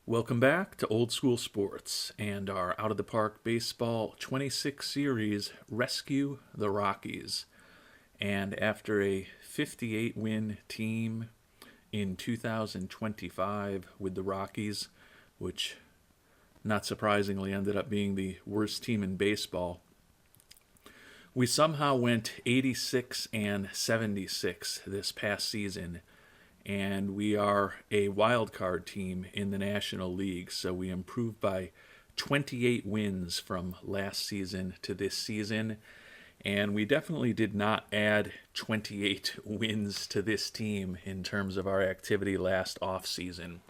Welcome back to Old School Sports and our Out of the Park Baseball 26 series, Rescue the Rockies. And after a 58 win team in 2025 with the Rockies, which not surprisingly ended up being the worst team in baseball, we somehow went 86 and 76 this past season. And we are a wildcard team in the National League, so we improved by 28 wins from last season to this season, and we definitely did not add 28 wins to this team in terms of our activity last offseason.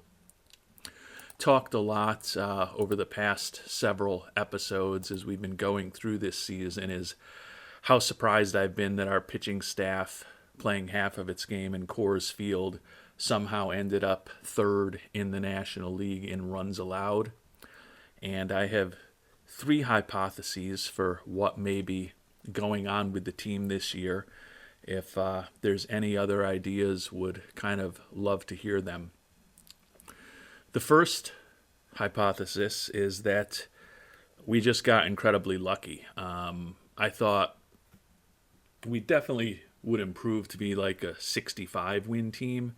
Talked a lot over the past several episodes as we've been going through this season is how surprised I've been that our pitching staff, playing half of its game in Coors Field, somehow ended up third in the National League in runs allowed. And I have three hypotheses for what may be going on with the team this year. If there's any other ideas, would kind of love to hear them. The first hypothesis is that we just got incredibly lucky. I thought we definitely would improve to be like a 65 win team,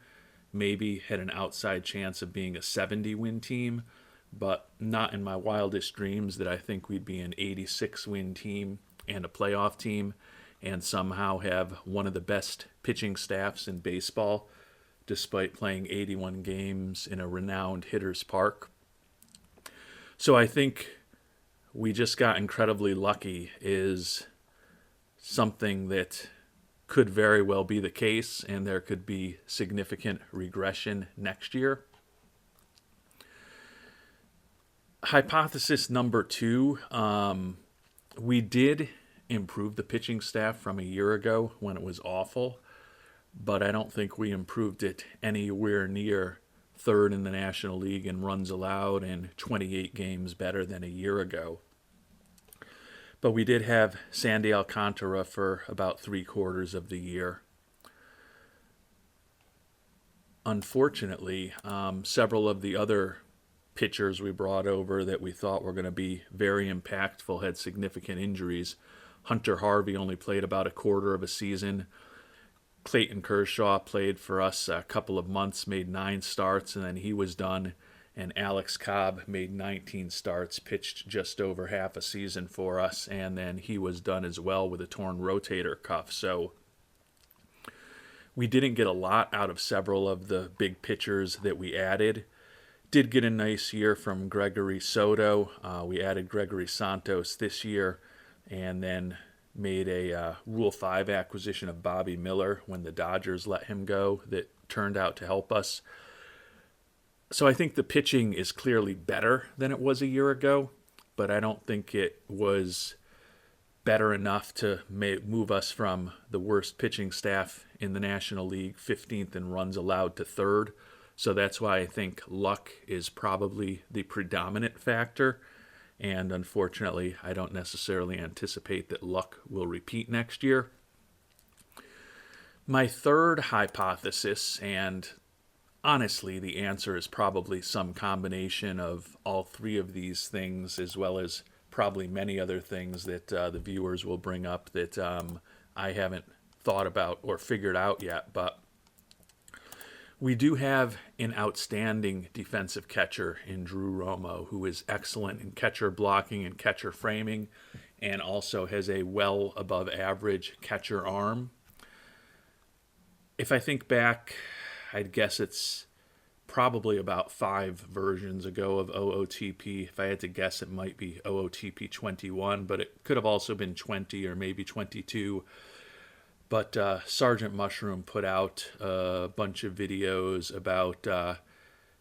maybe had an outside chance of being a 70 win team, but not in my wildest dreams that I think we'd be an 86 win team and a playoff team and somehow have one of the best pitching staffs in baseball despite playing 81 games in a renowned hitter's park. So I think we just got incredibly lucky is something that could very well be the case, and there could be significant regression next year. Hypothesis number two, we did improve the pitching staff from a year ago when it was awful, but I don't think we improved it anywhere near third in the National League in runs allowed and 28 games better than a year ago. But we did have Sandy Alcantara for about 3/4 of the year. Unfortunately, several of the other pitchers we brought over that we thought were going to be very impactful had significant injuries. Hunter Harvey only played about a quarter of a season. Clayton Kershaw played for us a couple of months, made 9 starts, and then he was done. And Alex Cobb made 19 starts, pitched just over half a season for us, and then he was done as well with a torn rotator cuff. So we didn't get a lot out of several of the big pitchers that we added. Did get a nice year from Gregory Soto. We added Gregory Santos this year, and then made a Rule 5 acquisition of Bobby Miller when the Dodgers let him go that turned out to help us. So I think the pitching is clearly better than it was a year ago, but I don't think it was better enough to move us from the worst pitching staff in the National League, 15th in runs allowed, to third. So that's why I think luck is probably the predominant factor. And unfortunately, I don't necessarily anticipate that luck will repeat next year. My third hypothesis, and honestly, the answer is probably some combination of all three of these things, as well as probably many other things that the viewers will bring up that I haven't thought about or figured out yet. But we do have an outstanding defensive catcher in Drew Romo, who is excellent in catcher blocking and catcher framing, and also has a well above average catcher arm. If I think back, I'd guess it's probably about 5 versions ago of OOTP. If I had to guess, it might be OOTP 21, but it could have also been 20 or maybe 22. But Sergeant Mushroom put out a bunch of videos about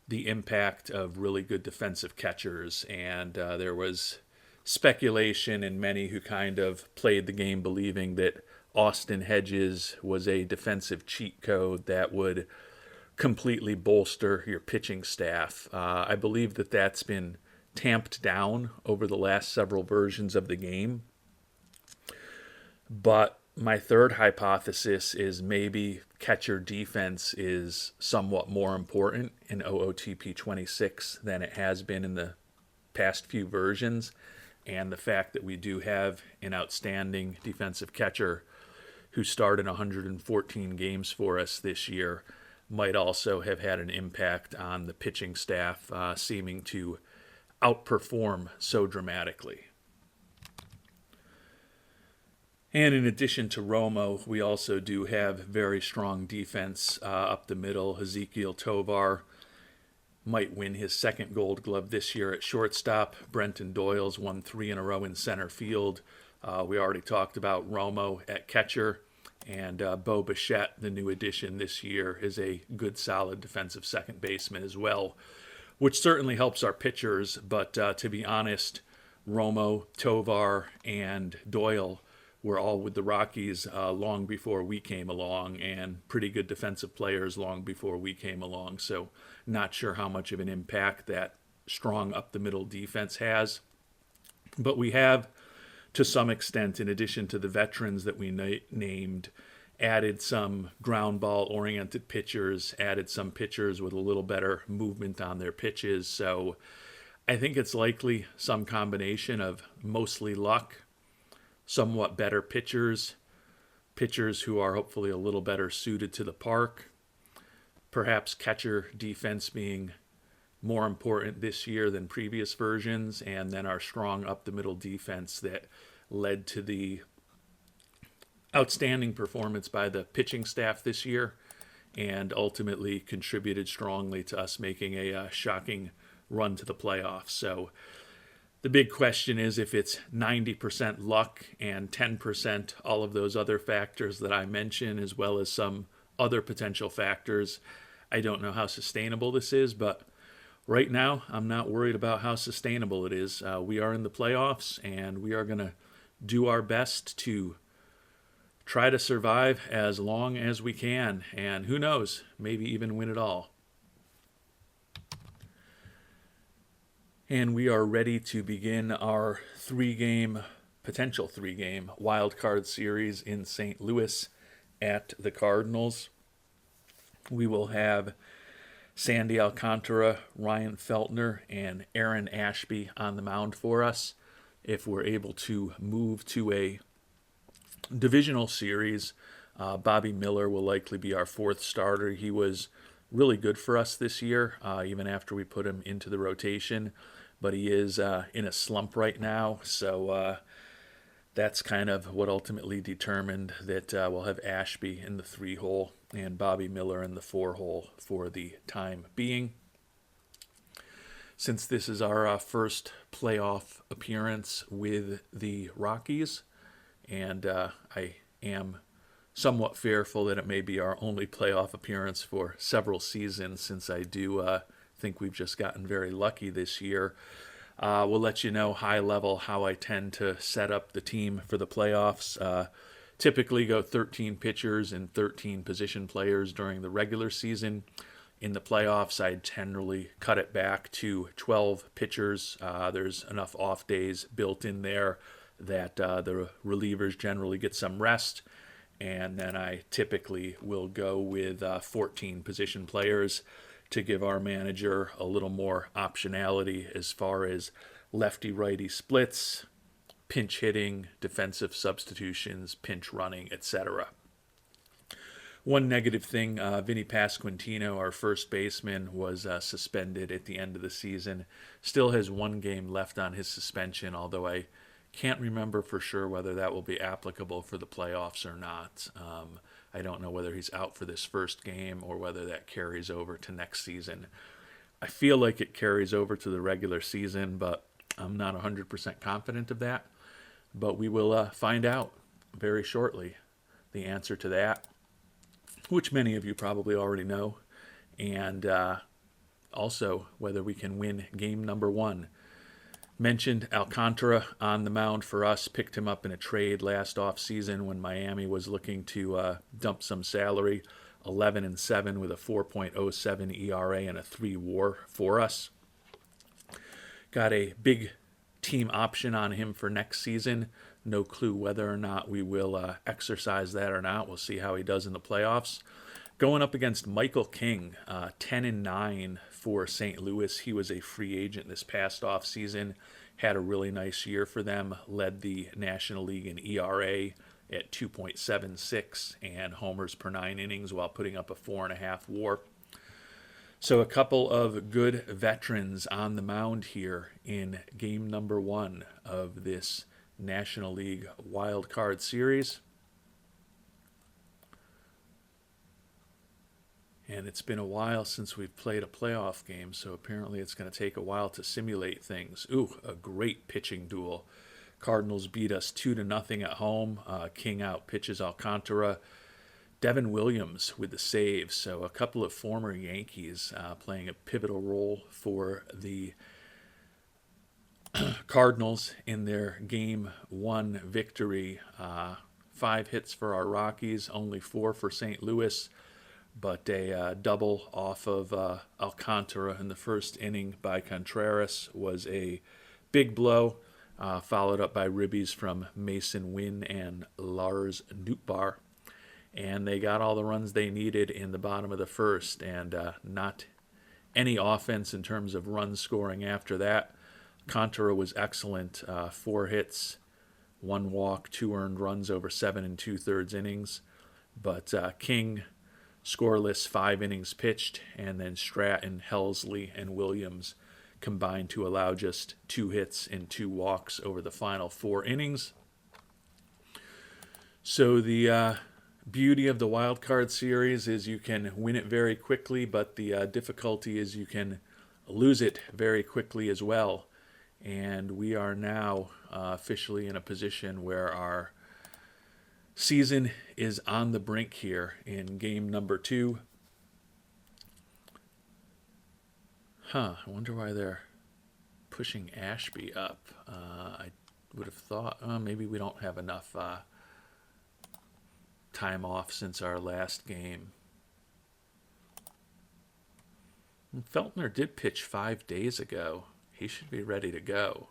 the impact of really good defensive catchers, and there was speculation and many who kind of played the game believing that Austin Hedges was a defensive cheat code that would completely bolster your pitching staff. I believe that that's been tamped down over the last several versions of the game. But My third hypothesis is maybe catcher defense is somewhat more important in OOTP 26 than it has been in the past few versions. And the fact that we do have an outstanding defensive catcher who started 114 games for us this year might also have had an impact on the pitching staff seeming to outperform so dramatically. And in addition to Romo, we also do have very strong defense up the middle. Ezekiel Tovar might win his second Gold Glove this year at shortstop. Brenton Doyle's won 3 in a row in center field. We already talked about Romo at catcher. And Bo Bichette, the new addition this year, is a good, solid defensive second baseman as well, which certainly helps our pitchers. But to be honest, Romo, Tovar, and Doyle were all with the Rockies long before we came along, and pretty good defensive players long before we came along. So not sure how much of an impact that strong up-the-middle defense has. But we have, to some extent, in addition to the veterans that we named, added some ground ball-oriented pitchers, added some pitchers with a little better movement on their pitches. So I think it's likely some combination of mostly luck, somewhat better pitchers who are hopefully a little better suited to the park, perhaps catcher defense being more important this year than previous versions, and then our strong up-the-middle defense that led to the outstanding performance by the pitching staff this year and ultimately contributed strongly to us making a shocking run to the playoffs. So the big question is if it's 90% luck and 10% all of those other factors that I mentioned, as well as some other potential factors. I don't know how sustainable this is, but right now I'm not worried about how sustainable it is. We are in the playoffs, and we are going to do our best to try to survive as long as we can, and who knows, maybe even win it all. And we are ready to begin our potential three-game Wildcard series in St. Louis at the Cardinals. We will have Sandy Alcantara, Ryan Feltner, and Aaron Ashby on the mound for us. If we're able to move to a divisional series, Bobby Miller will likely be our fourth starter. He was really good for us this year, even after we put him into the rotation. But he is in a slump right now, so that's kind of what ultimately determined that we'll have Ashby in the 3-hole and Bobby Miller in the 4-hole for the time being. Since this is our first playoff appearance with the Rockies, and I am somewhat fearful that it may be our only playoff appearance for several seasons, since I do think we've just gotten very lucky this year. We'll let you know high level how I tend to set up the team for the playoffs. Typically go 13 pitchers and 13 position players during the regular season. In the playoffs, I generally cut it back to 12 pitchers. There's enough off days built in there that the relievers generally get some rest. And then I typically will go with 14 position players to give our manager a little more optionality as far as lefty-righty splits, pinch hitting, defensive substitutions, pinch running, etc. One negative thing, Vinny Pasquantino, our first baseman, was suspended at the end of the season. Still has 1 game left on his suspension, although I can't remember for sure whether that will be applicable for the playoffs or not. I don't know whether he's out for this first game or whether that carries over to next season. I feel like it carries over to the regular season, but I'm not 100% confident of that. But we will find out very shortly the answer to that, which many of you probably already know, and also whether we can win game number 1. Mentioned Alcantara on the mound for us, picked him up in a trade last offseason when Miami was looking to dump some salary. 11-7 with a 4.07 ERA and a 3 WAR for us. Got a big team option on him for next season, No clue whether or not we will exercise that or not. We'll see how he does in the playoffs. Going up against Michael King, 10-9 for St. Louis. He was a free agent this past offseason. Had a really nice year for them. Led the National League in ERA at 2.76 and homers per 9 innings while putting up a 4.5 WAR. So a couple of good veterans on the mound here in game number 1 of this National League Wildcard Series. And it's been a while since we've played a playoff game, so apparently it's going to take a while to simulate things. Ooh, a great pitching duel. Cardinals beat us 2-0 at home. King out pitches Alcantara. Devin Williams with the save. So a couple of former Yankees playing a pivotal role for the Cardinals in their Game 1 victory. 5 hits for our Rockies, only 4 for St. Louis. But a double off of Alcantara in the first inning by Contreras was a big blow, followed up by ribbies from Mason Wynn and Lars Nootbaar. And they got all the runs they needed in the bottom of the first, and not any offense in terms of run scoring after that. Alcantara was excellent, 4 hits, 1 walk, 2 earned runs over 7 2/3 innings. But King scoreless, 5 innings pitched, and then Stratton, Helsley, and Williams combined to allow just 2 hits and 2 walks over the final 4 innings. So the beauty of the Wild Card Series is you can win it very quickly, but the difficulty is you can lose it very quickly as well. And we are now officially in a position where our season is on the brink here in game number 2. I wonder why they're pushing Ashby up. I would have thought maybe we don't have enough time off since our last game. And Feltner did pitch 5 days ago. He should be ready to go.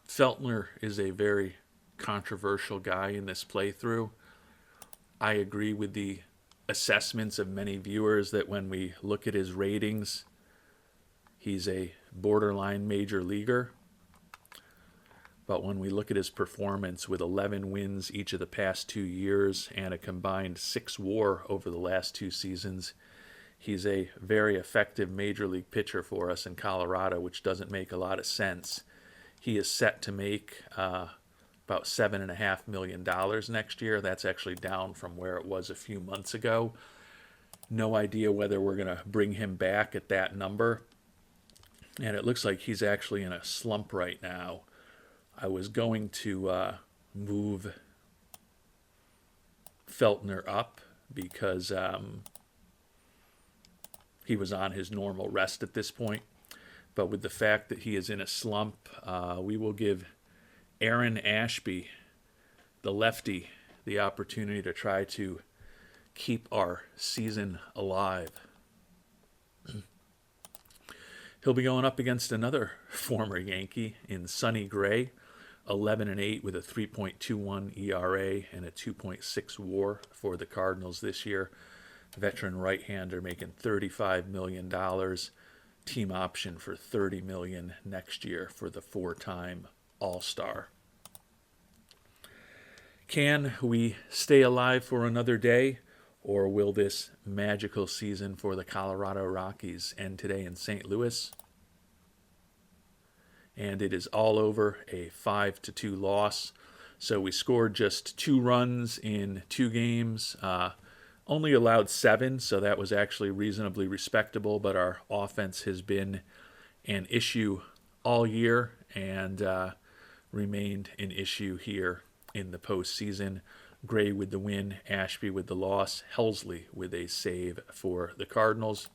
Feltner is a very controversial guy in this playthrough. I agree with the assessments of many viewers that when we look at his ratings, he's a borderline major leaguer. But when we look at his performance with 11 wins each of the past 2 years and a combined 6 WAR over the last 2 seasons, he's a very effective major league pitcher for us in Colorado, which doesn't make a lot of sense. He is set to make about $7.5 million next year. That's actually down from where it was a few months ago. No idea whether we're going to bring him back at that number. And it looks like he's actually in a slump right now. I was going to move Feltner up because he was on his normal rest at this point. But with the fact that he is in a slump, we will give Aaron Ashby, the lefty, the opportunity to try to keep our season alive. He'll be going up against another former Yankee in Sonny Gray, 11-8 with a 3.21 ERA and a 2.6 WAR for the Cardinals this year. Veteran right-hander making $35 million. Team option for $30 million next year for the 4-time All-Star. Can we stay alive for another day, or will this magical season for the Colorado Rockies end today in St. Louis? And it is all over, a 5-2 loss. So we scored just 2 runs in 2 games. Only allowed 7, so that was actually reasonably respectable, but our offense has been an issue all year and remained an issue here in the postseason. Gray with the win, Ashby with the loss, Helsley with a save for the Cardinals.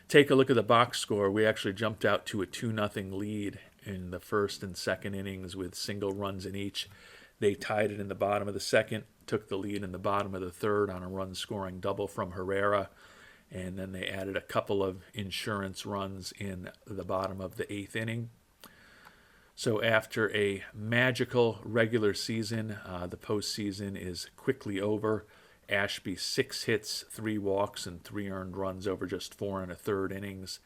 Take a look at the box score. We actually jumped out to a 2-0 lead in the first and second innings with single runs in each. They tied it in the bottom of the second, took the lead in the bottom of the third on a run-scoring double from Herrera, and then they added a couple of insurance runs in the bottom of the 8th inning. So after a magical regular season, the postseason is quickly over. Ashby 6 hits, 3 walks, and 3 earned runs over just 4 1/3 innings.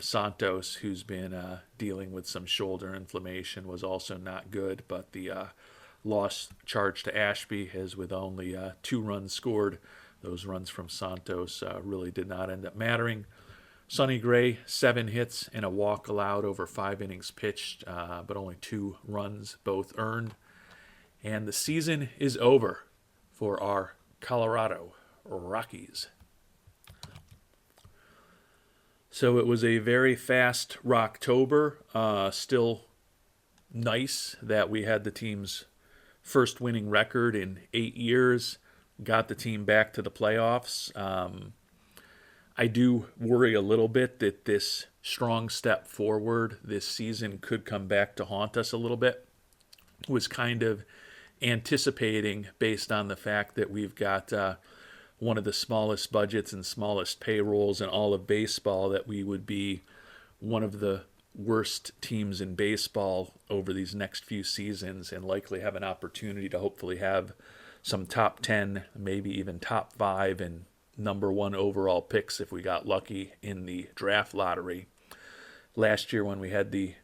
Santos, who's been dealing with some shoulder inflammation, was also not good, but the loss charged to Ashby is with only 2 runs scored. Those runs from Santos really did not end up mattering. Sonny Gray, 7 hits and a walk allowed over 5 innings pitched, but only 2 runs, both earned. And the season is over for our Colorado Rockies. So it was a very fast Rocktober. Still nice that we had the team's first winning record in 8 years, got the team back to the playoffs. I do worry a little bit that this strong step forward this season could come back to haunt us a little bit. Was kind of anticipating, based on the fact that we've got one of the smallest budgets and smallest payrolls in all of baseball, that we would be one of the worst teams in baseball over these next few seasons and likely have an opportunity to hopefully have some top 10, maybe even top 5 and number 1 overall picks if we got lucky in the draft lottery. Last year when we had the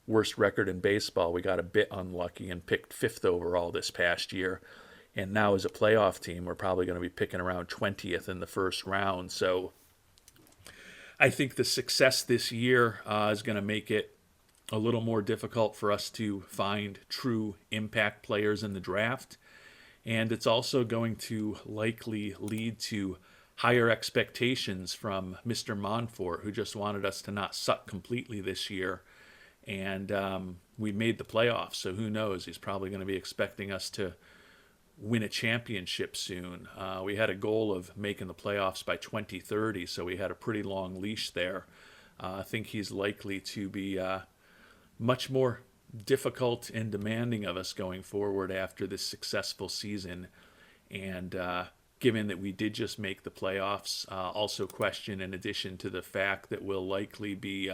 worst record in baseball, we got a bit unlucky and picked 5th overall this past year. And now as a playoff team, we're probably going to be picking around 20th in the first round. So I think the success this year is going to make it a little more difficult for us to find true impact players in the draft. And it's also going to likely lead to higher expectations from Mr. Monfort, who just wanted us to not suck completely this year. And we made the playoffs, so who knows? He's probably going to be expecting us to win a championship soon. We had a goal of making the playoffs by 2030, so we had a pretty long leash there. I think he's likely to be much more difficult and demanding of us going forward after this successful season. And given that we did just make the playoffs, also question, in addition to the fact that we'll likely be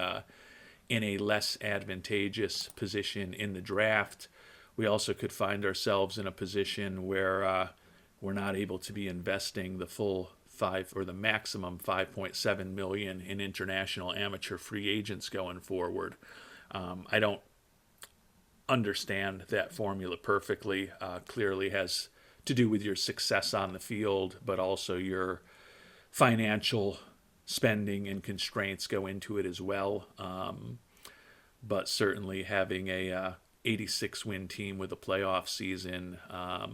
in a less advantageous position in the draft, we also could find ourselves in a position where we're not able to be investing the full 5 or the maximum 5.7 million in international amateur free agents going forward. I don't understand that formula perfectly. Clearly has to do with your success on the field, but also your financial spending and constraints go into it as well. But certainly having a 86-win team with a playoff season, I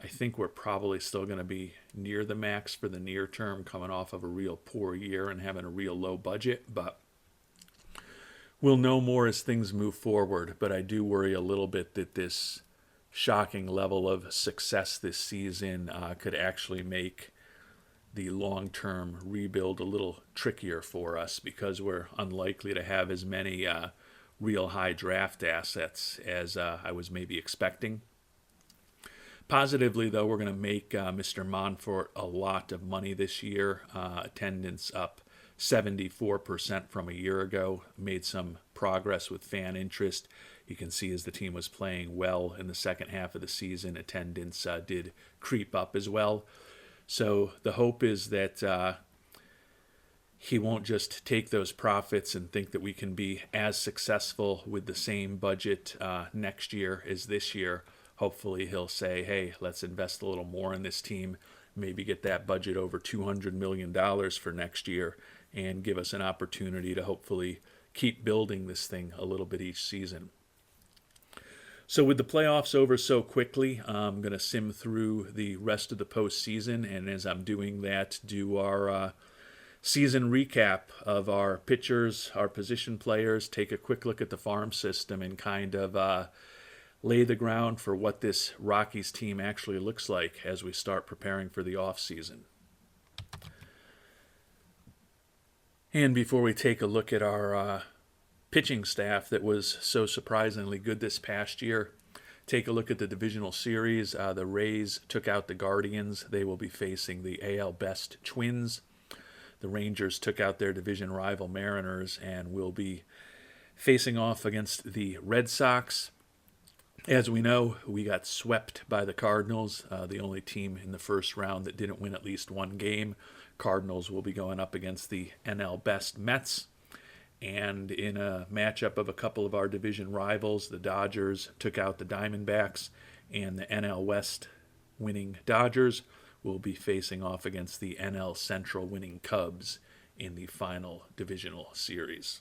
think we're probably still going to be near the max for the near term, coming off of a real poor year and having a real low budget. But we'll know more as things move forward. But I do worry a little bit that this shocking level of success this season could actually make the long-term rebuild a little trickier for us, because we're unlikely to have as many real high draft assets as I was maybe expecting. Positively, though, we're going to make Mr. Monfort a lot of money this year. Attendance up 74% from a year ago. Made some progress with fan interest. You can see as the team was playing well in the second half of the season, attendance did creep up as well. So the hope is that he won't just take those profits and think that we can be as successful with the same budget next year as this year. Hopefully he'll say, hey, let's invest a little more in this team, maybe get that budget over $200 million for next year, and give us an opportunity to hopefully keep building this thing a little bit each season. So with the playoffs over so quickly, I'm going to sim through the rest of the postseason, and as I'm doing that, do our season recap of our pitchers, our position players, take a quick look at the farm system, and kind of lay the ground for what this Rockies team actually looks like as we start preparing for the offseason. And before we take a look at our pitching staff that was so surprisingly good this past year, Take a look at the divisional series. The Rays took out the Guardians. They will be facing the AL Best Twins. The Rangers took out their division rival Mariners and will be facing off against the Red Sox. As we know, we got swept by the Cardinals, the only team in the first round that didn't win at least one game. Cardinals will be going up against the NL Best Mets. And in a matchup of a couple of our division rivals, the Dodgers took out the Diamondbacks, and the NL West winning Dodgers will be facing off against the NL Central winning Cubs in the final divisional series.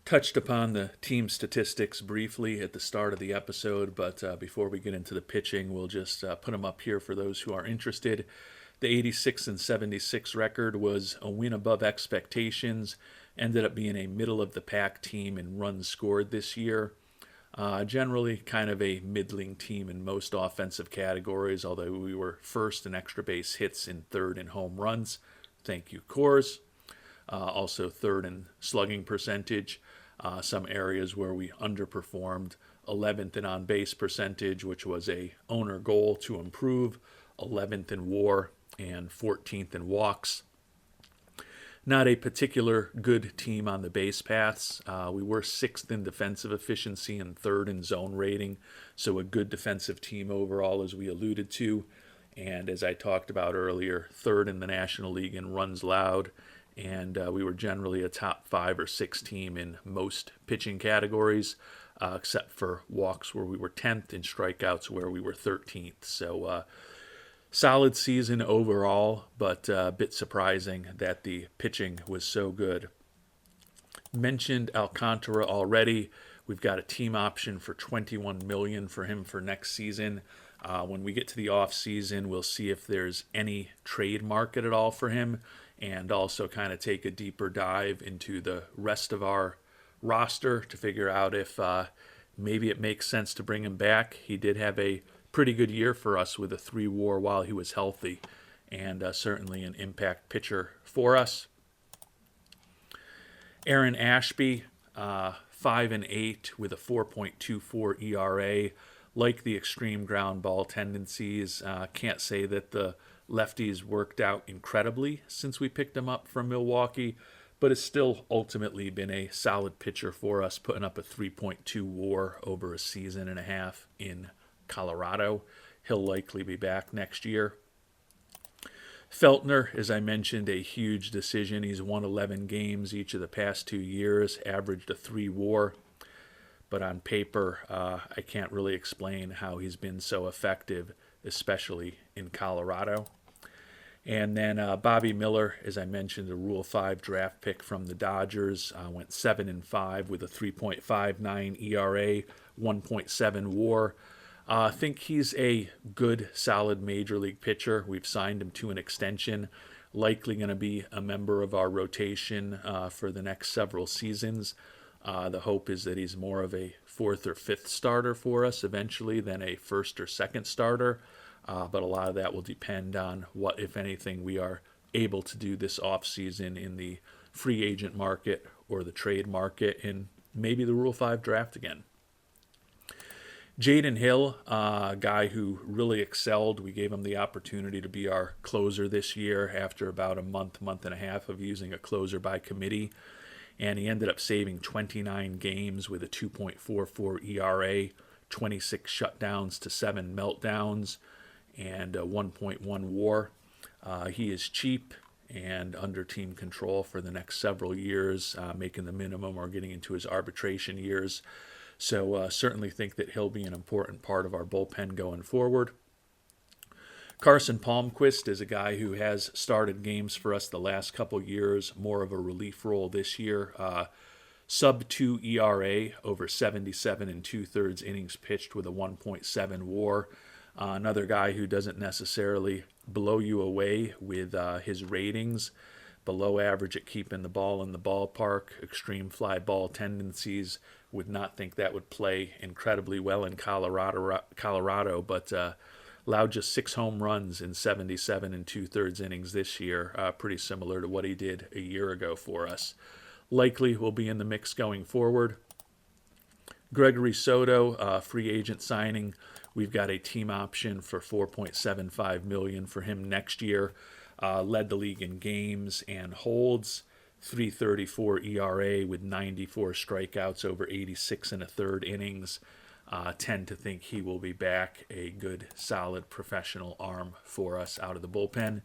Touched upon the team statistics briefly at the start of the episode, but before we get into the pitching, we'll just put them up here for those who are interested. The 86-76 record was a win above expectations, ended up being a middle-of-the-pack team in runs scored this year. Generally kind of a middling team in most offensive categories, although we were first in extra base hits and third in home runs. Thank you, Coors. Also third in slugging percentage. Some areas where we underperformed. 11th in on-base percentage, which was a owner goal to improve. 11th in WAR and 14th in walks. Not a particular good team on the base paths. We were 6th in defensive efficiency and 3rd in zone rating, so a good defensive team overall, as we alluded to. And as I talked about earlier, 3rd in the National League in runs allowed, and we were generally a top 5 or 6 team in most pitching categories, except for walks where we were 10th and strikeouts where we were 13th. So solid season overall, but a bit surprising that the pitching was so good. Mentioned Alcantara already. We've got a team option for $21 million for him for next season. When we get to the offseason, we'll see if there's any trade market at all for him, and also kind of take a deeper dive into the rest of our roster to figure out if maybe it makes sense to bring him back. He did have a pretty good year for us with a 3 WAR while he was healthy, and certainly an impact pitcher for us. Aaron Ashby, 5-8 with a 4.24 ERA. Like the extreme ground ball tendencies, can't say that the lefties worked out incredibly since we picked him up from Milwaukee, but has still ultimately been a solid pitcher for us, putting up a 3.2 WAR over a season and a half in Colorado. He'll likely be back next year. Feltner, as I mentioned, a huge decision. He's won 11 games each of the past 2 years, averaged a 3 WAR. But on paper, I can't really explain how he's been so effective, especially in Colorado. And then Bobby Miller, as I mentioned, a Rule 5 draft pick from the Dodgers, went 7-5 with a 3.59 ERA, 1.7 WAR. I think he's a good, solid major league pitcher. We've signed him to an extension, likely going to be a member of our rotation for the next several seasons. The hope is that he's more of a 4th or 5th starter for us eventually than a 1st or 2nd starter. But a lot of that will depend on what, if anything, we are able to do this offseason in the free agent market or the trade market, and maybe the Rule 5 draft again. Jaden Hill, a guy who really excelled. We gave him the opportunity to be our closer this year after about a month and a half of using a closer by committee. And he ended up saving 29 games with a 2.44 ERA, 26 shutdowns to 7 meltdowns, and a 1.1 WAR. He is cheap and under team control for the next several years, making the minimum or getting into his arbitration years. So certainly think that he'll be an important part of our bullpen going forward. Carson Palmquist is a guy who has started games for us the last couple years, more of a relief role this year. Sub-2 ERA over 77 2/3 innings pitched with a 1.7 WAR. Another guy who doesn't necessarily blow you away with his ratings. Below average at keeping the ball in the ballpark, extreme fly ball tendencies. Would not think that would play incredibly well in Colorado, but allowed just 6 home runs in 77 2/3 innings this year, pretty similar to what he did a year ago for us. Likely will be in the mix going forward. Gregory Soto, free agent signing. We've got a team option for $4.75 million for him next year. Led the league in games and holds. 3.34 ERA with 94 strikeouts over 86 and a third innings. Tend to think he will be back, a good, solid professional arm for us out of the bullpen.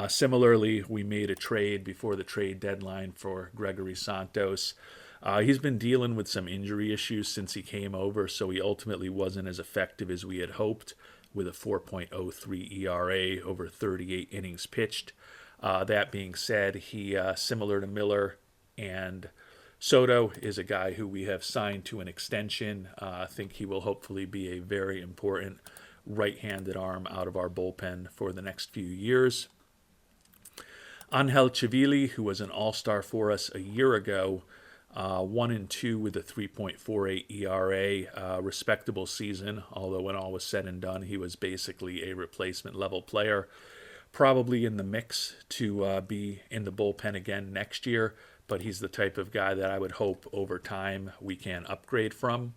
Similarly, we made a trade before the trade deadline for Gregory Santos. He's been dealing with some injury issues since he came over, so he ultimately wasn't as effective as we had hoped, with a 4.03 ERA over 38 innings pitched. That being said, he, similar to Miller and Soto, is a guy who we have signed to an extension. I think he will hopefully be a very important right-handed arm out of our bullpen for the next few years. Angel Chivili, who was an all-star for us a year ago, 1-2 with a 3.48 ERA, respectable season, although when all was said and done, he was basically a replacement level player. Probably in the mix to be in the bullpen again next year, but he's the type of guy that I would hope over time we can upgrade from.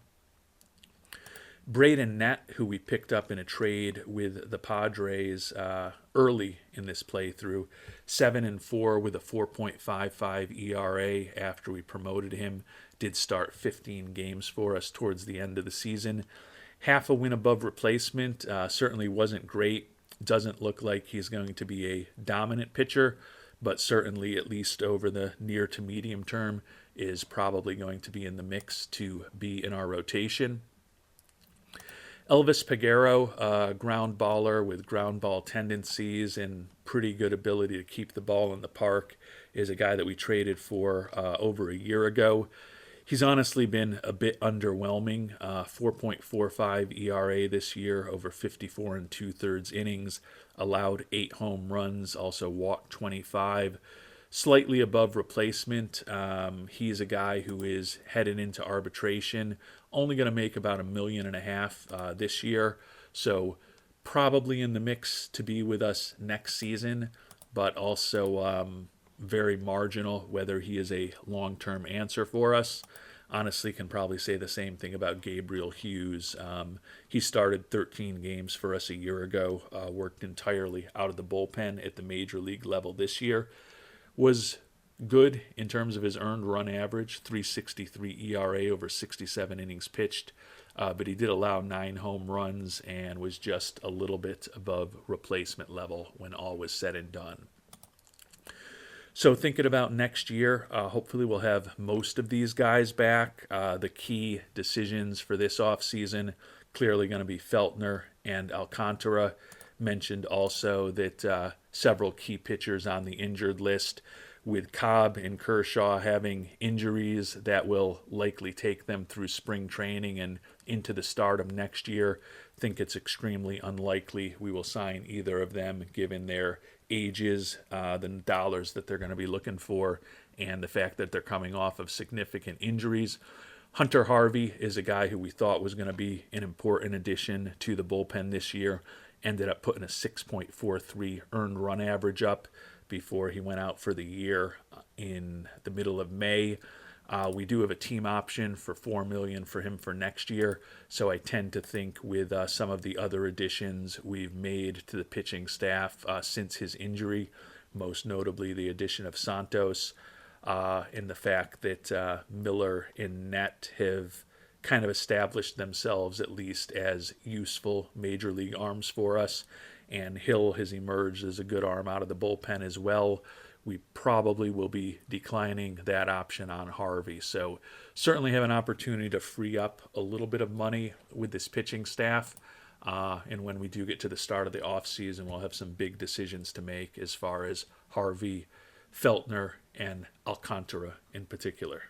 Braden Nett, who we picked up in a trade with the Padres early in this playthrough, 7-4 with a 4.55 ERA after we promoted him, did start 15 games for us towards the end of the season. Half a win above replacement, certainly wasn't great. Doesn't look like he's going to be a dominant pitcher, but certainly at least over the near to medium term is probably going to be in the mix to be in our rotation. Elvis Peguero, ground baller with ground ball tendencies and pretty good ability to keep the ball in the park, is a guy that we traded for over a year ago. He's honestly been a bit underwhelming. 4.45 ERA this year over 54 and 2/3 innings. Allowed 8 home runs, also walked 25. Slightly above replacement. He's a guy who is headed into arbitration. Only going to make about $1.5 million this year. So probably in the mix to be with us next season, but also very marginal whether he is a long-term answer for us. Honestly, can probably say the same thing about Gabriel Hughes. He started 13 games for us a year ago, worked entirely out of the bullpen at the major league level this year. Was good in terms of his earned run average, 3.63 ERA over 67 innings pitched, but he did allow 9 home runs and was just a little bit above replacement level when all was said and done. So thinking about next year, hopefully we'll have most of these guys back. The key decisions for this offseason clearly going to be Feltner and Alcantara. Mentioned also that several key pitchers on the injured list, with Cobb and Kershaw having injuries that will likely take them through spring training and into the stardom next year. Think it's extremely unlikely we will sign either of them given their ages, the dollars that they're going to be looking for, and the fact that they're coming off of significant injuries. Hunter Harvey is a guy who we thought was going to be an important addition to the bullpen this year. Ended up putting a 6.43 earned run average up before he went out for the year in the middle of May. We do have a team option for $4 million for him for next year, so I tend to think with some of the other additions we've made to the pitching staff since his injury, most notably the addition of Santos, and the fact that Miller and Nett have kind of established themselves at least as useful major league arms for us, and Hill has emerged as a good arm out of the bullpen as well. We probably will be declining that option on Harvey. So certainly have an opportunity to free up a little bit of money with this pitching staff. And when we do get to the start of the offseason, we'll have some big decisions to make as far as Harvey, Feltner, and Alcantara in particular.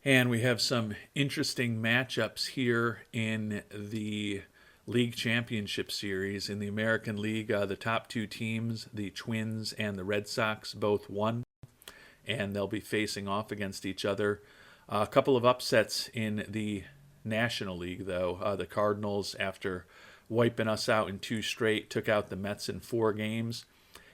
And we have some interesting matchups here in the League Championship Series. In the American League, the top 2 teams, the Twins and the Red Sox, both won, and they'll be facing off against each other. A couple of upsets in the National League, though. The Cardinals, after wiping us out in 2 straight, took out the Mets in 4 games,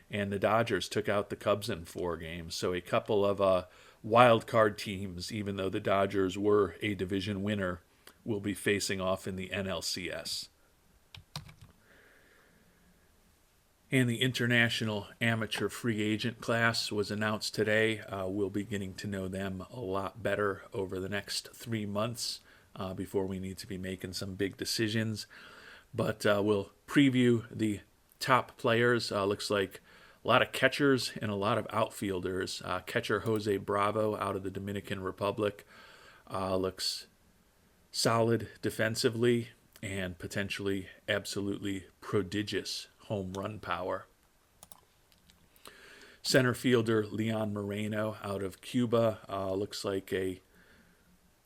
and the Dodgers took out the Cubs in 4 games. So a couple of Wildcard teams, even though the Dodgers were a division winner, will be facing off in the NLCS. And the International Amateur Free Agent class was announced today. We'll be getting to know them a lot better over the next 3 months before we need to be making some big decisions. But we'll preview the top players. Looks like a lot of catchers and a lot of outfielders. Catcher Jose Bravo out of the Dominican Republic looks solid defensively and potentially absolutely prodigious home run power. Center fielder Leon Moreno out of Cuba looks like a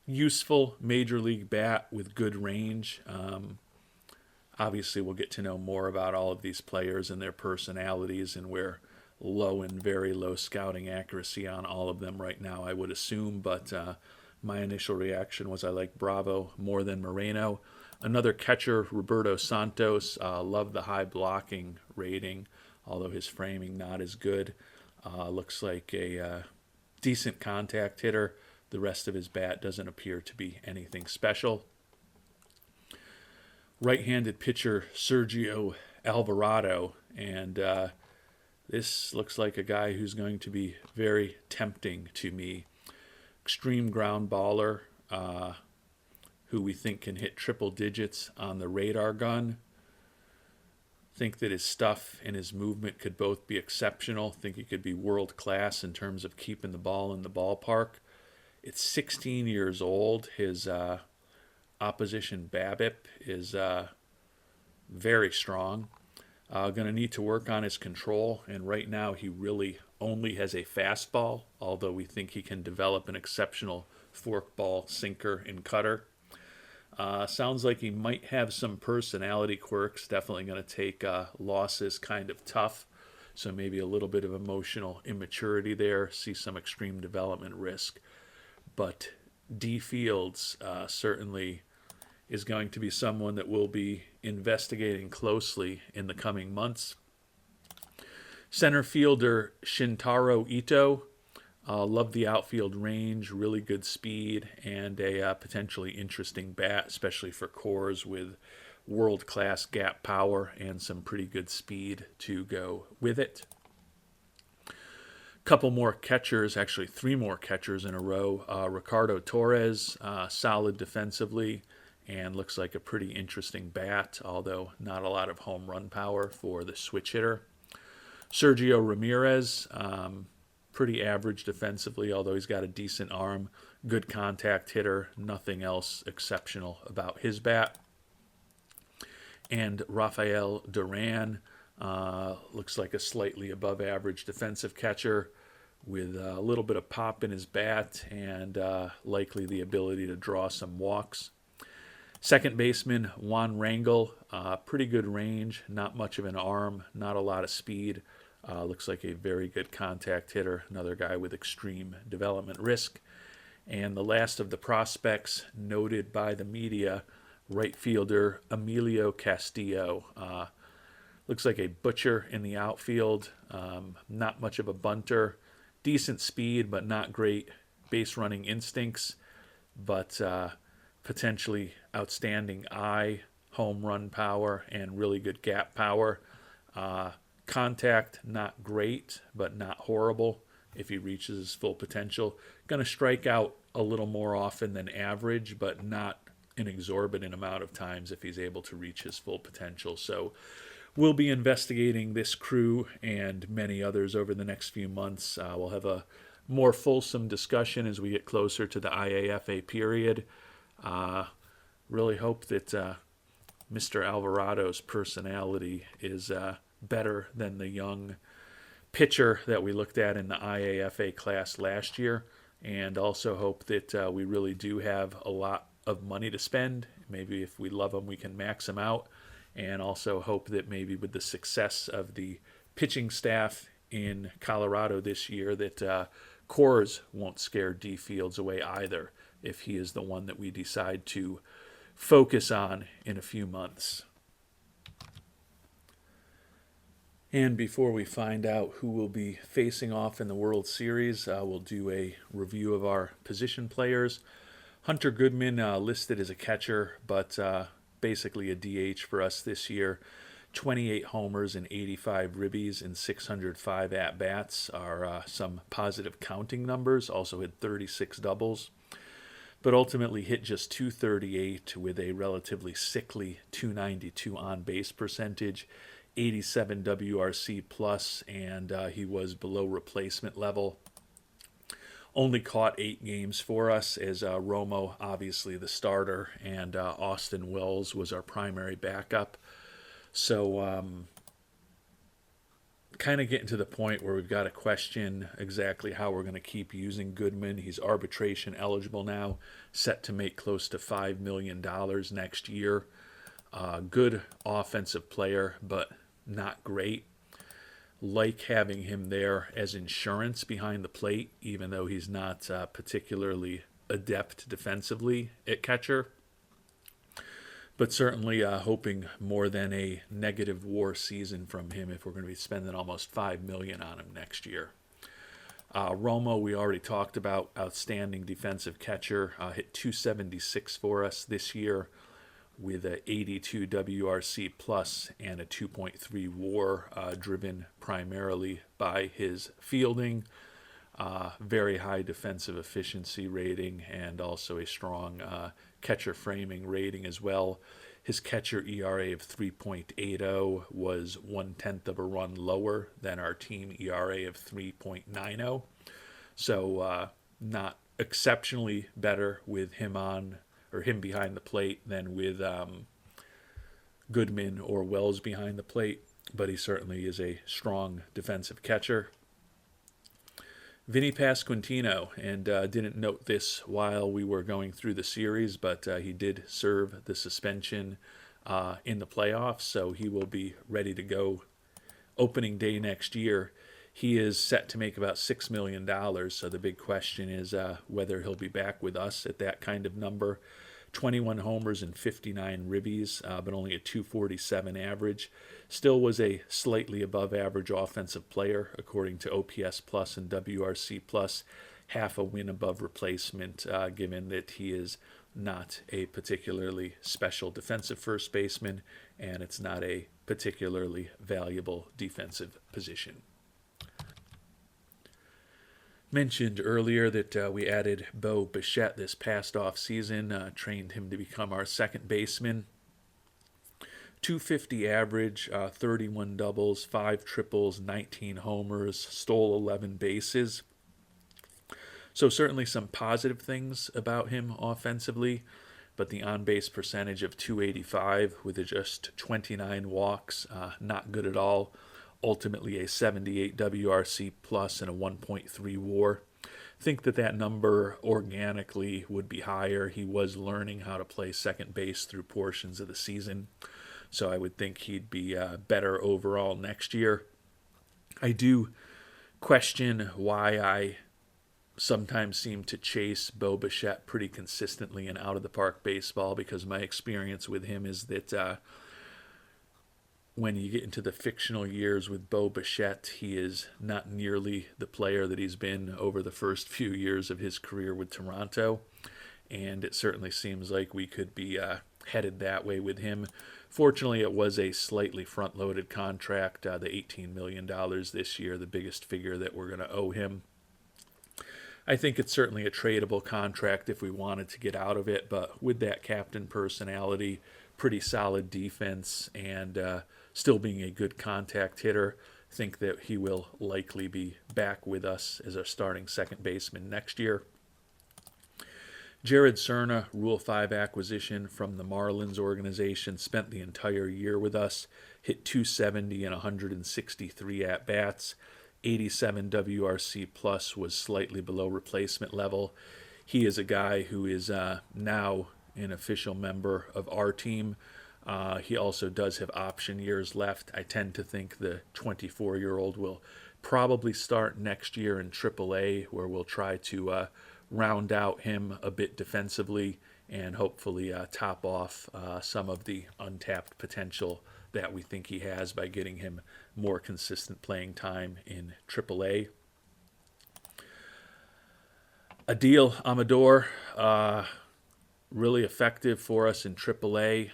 useful major league bat with good range. Obviously, we'll get to know more about all of these players and their personalities, and we're low and very low scouting accuracy on all of them right now, I would assume, but my initial reaction was I like Bravo more than Moreno. Another catcher, Roberto Santos, love the high blocking rating, although his framing not as good. Looks like a decent contact hitter. The rest of his bat doesn't appear to be anything special. Right-handed pitcher Sergio Alvarado, and this looks like a guy who's going to be very tempting to me. Extreme ground baller, who we think can hit triple digits on the radar gun. Think that his stuff and his movement could both be exceptional. Think he could be world class in terms of keeping the ball in the ballpark. It's 16 years old. His opposition BABIP is very strong. Going to need to work on his control, and right now he really only has a fastball, although we think he can develop an exceptional forkball, sinker, and cutter. Sounds like he might have some personality quirks, definitely going to take losses kind of tough, so maybe a little bit of emotional immaturity there, see some extreme development risk. But D. Fields certainly is going to be someone that we'll be investigating closely in the coming months. Center fielder Shintaro Ito. Love the outfield range, really good speed, and a potentially interesting bat, especially for cores with world-class gap power and some pretty good speed to go with it. Couple more catchers, actually 3 more catchers in a row. Ricardo Torres, solid defensively, and looks like a pretty interesting bat, although not a lot of home run power for the switch hitter. Sergio Ramirez, pretty average defensively, although he's got a decent arm, good contact hitter, nothing else exceptional about his bat. And Rafael Duran, looks like a slightly above average defensive catcher with a little bit of pop in his bat and likely the ability to draw some walks. Second baseman Juan Rangel, pretty good range, not much of an arm, not a lot of speed. Looks like a very good contact hitter, another guy with extreme development risk. And the last of the prospects noted by the media, right fielder Emilio Castillo. Looks like a butcher in the outfield, not much of a bunter, decent speed but not great base running instincts, but potentially outstanding eye, home run power, and really good gap power. Contact, not great, but not horrible if he reaches his full potential. Going to strike out a little more often than average, but not an exorbitant amount of times if he's able to reach his full potential. So we'll be investigating this crew and many others over the next few months. We'll have a more fulsome discussion as we get closer to the IAFA period. Really hope that Mr. Alvarado's personality is better than the young pitcher that we looked at in the IAFA class last year, and also hope that we really do have a lot of money to spend. Maybe if we love him, we can max him out, and also hope that maybe with the success of the pitching staff in Colorado this year that Coors won't scare D. Fields away either if he is the one that we decide to focus on in a few months. And before we find out who will be facing off in the World Series, we'll do a review of our position players. Hunter Goodman listed as a catcher, but basically a DH for us this year. 28 homers and 85 ribbies and 605 at-bats are some positive counting numbers. Also had 36 doubles, but ultimately hit just 238 with a relatively sickly 292 on-base percentage, 87 WRC plus, and he was below replacement level. Only caught 8 games for us, as Romo, obviously the starter, and Austin Wells was our primary backup. So kind of getting to the point where we've got to question exactly how we're going to keep using Goodman. He's arbitration eligible now, set to make close to $5 million next year. Good offensive player, but not great. Like having him there as insurance behind the plate, even though he's not particularly adept defensively at catcher. But certainly hoping more than a negative WAR season from him if we're going to be spending almost $5 million on him next year. Romo, we already talked about, outstanding defensive catcher, hit 276 for us this year with a 82 WRC plus and a 2.3 WAR, driven primarily by his fielding, very high defensive efficiency rating, and also a strong catcher framing rating as well. His catcher ERA of 3.80 was 1/10 of a run lower than our team ERA of 3.90. So not exceptionally better with him on, or him behind the plate, than with Goodman or Wells behind the plate, but he certainly is a strong defensive catcher. Vinny Pasquantino, and didn't note this while we were going through the series, but he did serve the suspension in the playoffs, so he will be ready to go opening day next year. He is set to make about $6 million, so the big question is whether he'll be back with us at that kind of number. 21 homers and 59 ribbies, but only a 247 average. Still was a slightly above average offensive player, according to OPS plus and WRC plus, half a win above replacement, given that he is not a particularly special defensive first baseman, and it's not a particularly valuable defensive position. Mentioned earlier that we added Bo Bichette this past offseason, trained him to become our second baseman. 250 average, 31 doubles, 5 triples, 19 homers, stole 11 bases. So certainly some positive things about him offensively, but the on-base percentage of 285 with just 29 walks, not good at all. Ultimately a 78 WRC plus and a 1.3 WAR. Think that number organically would be higher. He was learning how to play second base through portions of the season, so I would think he'd be better overall next year. I do question why I sometimes seem to chase Bo Bichette pretty consistently in out-of-the-park baseball, because my experience with him is that when you get into the fictional years with Bo Bichette, he is not nearly the player that he's been over the first few years of his career with Toronto, and it certainly seems like we could be headed that way with him. Fortunately, it was a slightly front-loaded contract, the $18 million this year, the biggest figure that we're going to owe him. I think it's certainly a tradable contract if we wanted to get out of it, but with that captain personality, pretty solid defense, and still being a good contact hitter, I think that he will likely be back with us as our starting second baseman next year. Jared Cerna, Rule 5 acquisition from the Marlins organization, spent the entire year with us, hit 270 and 163 at-bats. 87 WRC plus, was slightly below replacement level. He is a guy who is now an official member of our team. He also does have option years left. I tend to think the 24-year-old will probably start next year in AAA, where we'll try to round out him a bit defensively and hopefully top off some of the untapped potential that we think he has by getting him more consistent playing time in AAA. Adil Amador, really effective for us in AAA.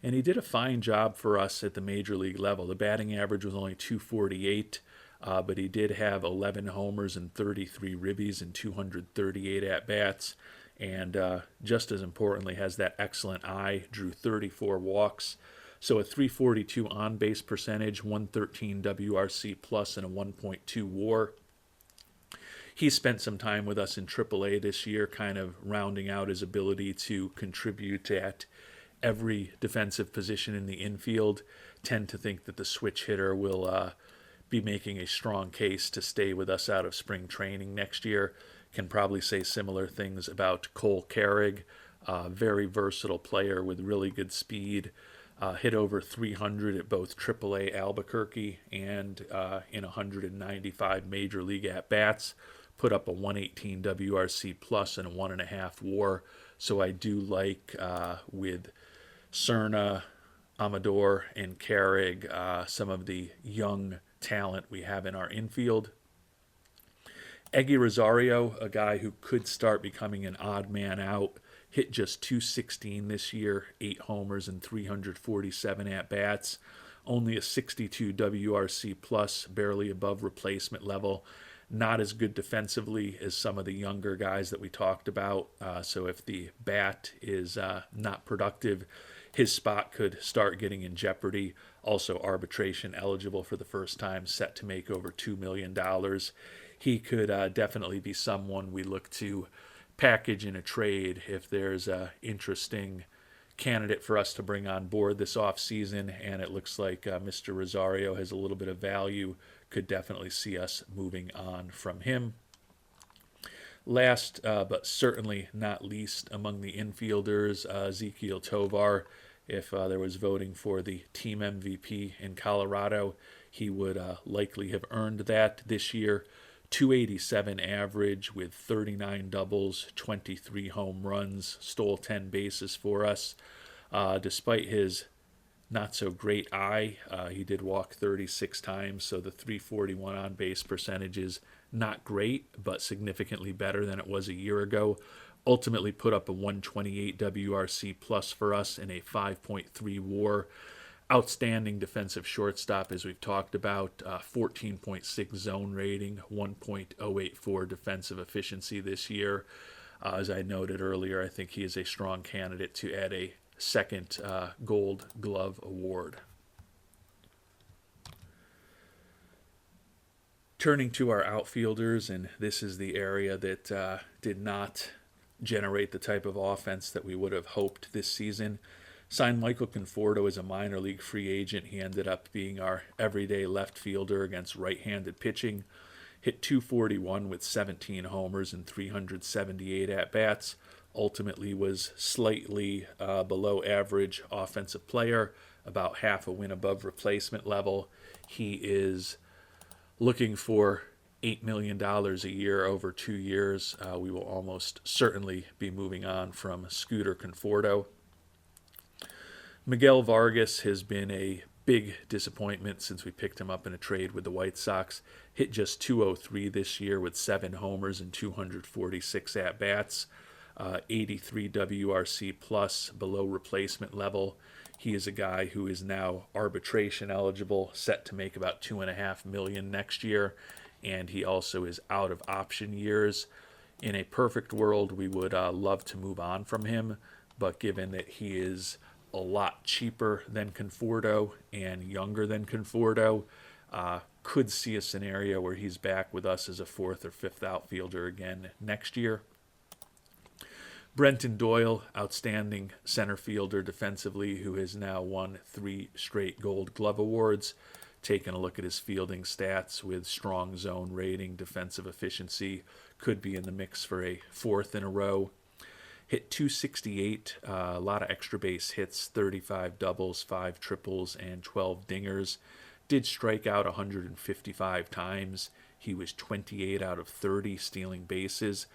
And he did a fine job for us at the major league level. The batting average was only 248, but he did have 11 homers and 33 ribbies and 238 at-bats. And just as importantly, has that excellent eye, drew 34 walks. So a 342 on-base percentage, 113 WRC plus, and a 1.2 WAR. He spent some time with us in AAA this year, kind of rounding out his ability to contribute at every defensive position in the infield. Tend to think that the switch hitter will be making a strong case to stay with us out of spring training next year. Can probably say similar things about Cole Carrig, very versatile player with really good speed. Hit over 300 at both AAA Albuquerque and in 195 major league at-bats. Put up a 118 WRC plus and a 1.5 WAR. So I do like with Cerna, Amador, and Carrig, some of the young talent we have in our infield. Eggy Rosario, a guy who could start becoming an odd man out, hit just 216 this year, 8 homers and 347 at-bats. Only a 62 WRC plus, barely above replacement level. Not as good defensively as some of the younger guys that we talked about. So if the bat is not productive, his spot could start getting in jeopardy. Also arbitration eligible for the first time, set to make over $2 million. He could definitely be someone we look to package in a trade if there's an interesting candidate for us to bring on board this offseason, and it looks like Mr. Rosario has a little bit of value. Could definitely see us moving on from him. Last, but certainly not least, among the infielders, Ezequiel Tovar. If there was voting for the team MVP in Colorado, he would likely have earned that this year. 287 average with 39 doubles, 23 home runs, stole 10 bases for us. Despite his not so great eye, he did walk 36 times, so the 341 on base percentage is not great, but significantly better than it was a year ago. Ultimately put up a 128 WRC plus for us and a 5.3 WAR. Outstanding defensive shortstop, as we've talked about, 14.6 zone rating, 1.084 defensive efficiency this year. As I noted earlier, I think he is a strong candidate to add a second Gold Glove award. Turning to our outfielders, and this is the area that did not generate the type of offense that we would have hoped this season. Signed Michael Conforto as a minor league free agent. He ended up being our everyday left fielder against right-handed pitching. Hit 241 with 17 homers and 378 at-bats. Ultimately was slightly below average offensive player, about half a win above replacement level. He is looking for $8 million a year over 2 years. We will almost certainly be moving on from Scooter Conforto. Miguel Vargas has been a big disappointment since we picked him up in a trade with the White Sox. Hit just 203 this year with 7 homers and 246 at-bats. 83 WRC plus, below replacement level. He is a guy who is now arbitration eligible, set to make about $2.5 million next year, and he also is out of option years. In a perfect world, we would love to move on from him, but given that he is a lot cheaper than Conforto and younger than Conforto, could see a scenario where he's back with us as a 4th or 5th outfielder again next year. Brenton Doyle, outstanding center fielder defensively, who has now won 3 straight Gold Glove awards. Taking a look at his fielding stats with strong zone rating, defensive efficiency, could be in the mix for a 4th in a row. Hit 268, a lot of extra base hits, 35 doubles, 5 triples, and 12 dingers. Did strike out 155 times. He was 28 out of 30 stealing bases.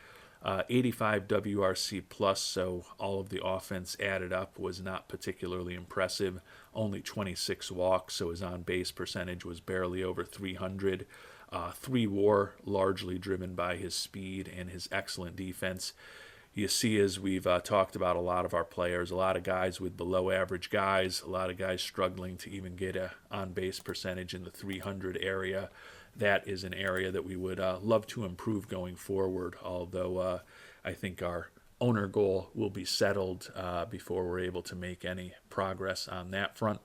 85 WRC plus, so all of the offense added up was not particularly impressive. Only 26 walks, so his on-base percentage was barely over 300. 3 WAR, largely driven by his speed and his excellent defense. You see, as we've talked about a lot of our players, a lot of guys with below average guys, a lot of guys struggling to even get a on-base percentage in the 300 area. That is an area that we would love to improve going forward, although I think our owner goal will be settled before we're able to make any progress on that front.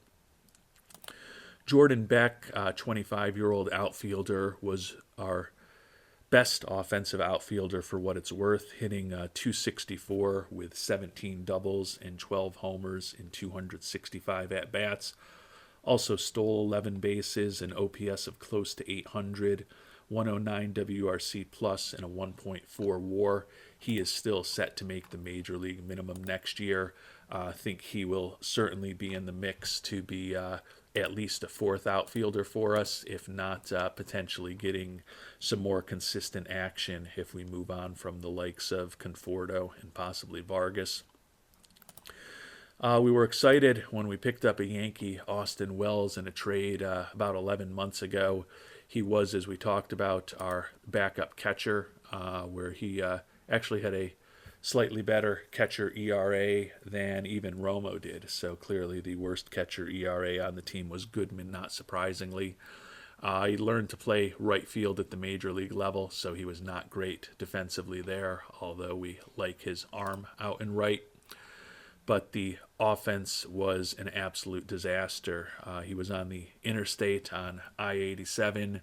Jordan Beck, 25-year-old outfielder, was our best offensive outfielder for what it's worth, hitting .264 with 17 doubles and 12 homers in 265 at-bats. Also stole 11 bases, an OPS of close to 800, 109 WRC plus, and a 1.4 WAR. He is still set to make the major league minimum next year. I think he will certainly be in the mix to be at least a fourth outfielder for us, if not potentially getting some more consistent action if we move on from the likes of Conforto and possibly Vargas. We were excited when we picked up a Yankee, Austin Wells, in a trade about 11 months ago. He was, as we talked about, our backup catcher, where he actually had a slightly better catcher ERA than even Romo did. So clearly the worst catcher ERA on the team was Goodman, not surprisingly. He learned to play right field at the major league level, so he was not great defensively there, although we like his arm out and right. But the offense was an absolute disaster. He was on the interstate on I-87,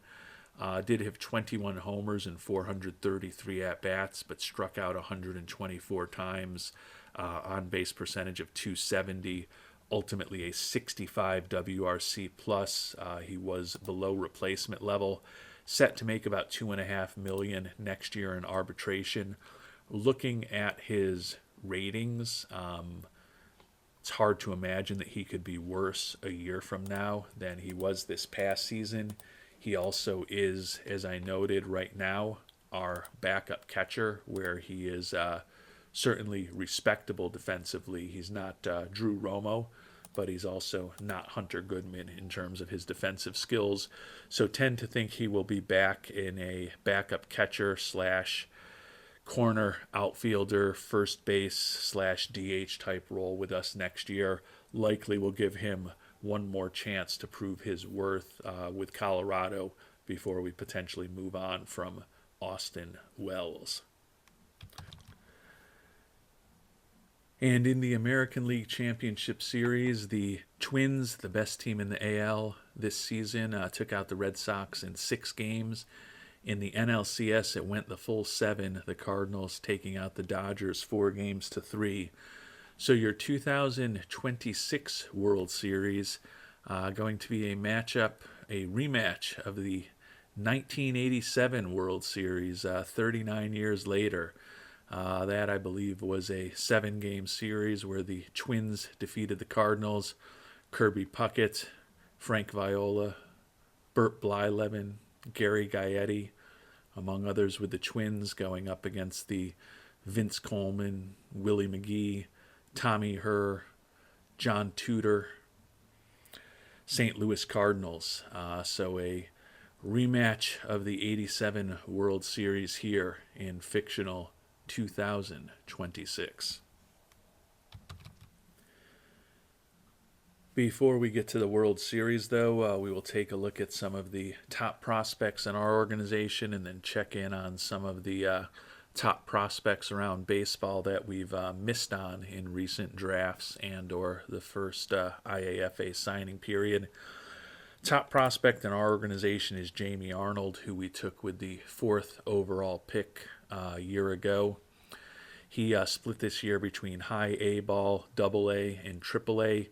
did have 21 homers and 433 at-bats, but struck out 124 times, on-base percentage of .270, ultimately a 65 WRC plus. He was below replacement level, set to make about $2.5 million next year in arbitration. Looking at his ratings, it's hard to imagine that he could be worse a year from now than he was this past season. He also is, as I noted right now, our backup catcher, where he is certainly respectable defensively. He's not Drew Romo, but he's also not Hunter Goodman in terms of his defensive skills. So tend to think he will be back in a backup catcher slash corner outfielder, first base slash DH type role with us next year. Likely will give him one more chance to prove his worth with Colorado before we potentially move on from Austin Wells. And in the American League Championship Series, the Twins, the best team in the AL this season, took out the Red Sox in 6 games. In the NLCS, it went the full 7, the Cardinals taking out the Dodgers 4-3. So your 2026 World Series going to be a rematch of the 1987 World Series 39 years later. That, I believe, was a 7-game series where the Twins defeated the Cardinals. Kirby Puckett, Frank Viola, Burt Blyleven, Gary Gaetti, among others, with the Twins going up against the Vince Coleman, Willie McGee, Tommy Herr, John Tudor, St. Louis Cardinals. So a rematch of the 87 World Series here in fictional 2026. Before we get to the World Series, though, we will take a look at some of the top prospects in our organization and then check in on some of the top prospects around baseball that we've missed on in recent drafts and or the first IAFA signing period. Top prospect in our organization is Jamie Arnold, who we took with the 4th overall pick a year ago. He split this year between high A ball, double A, and triple A.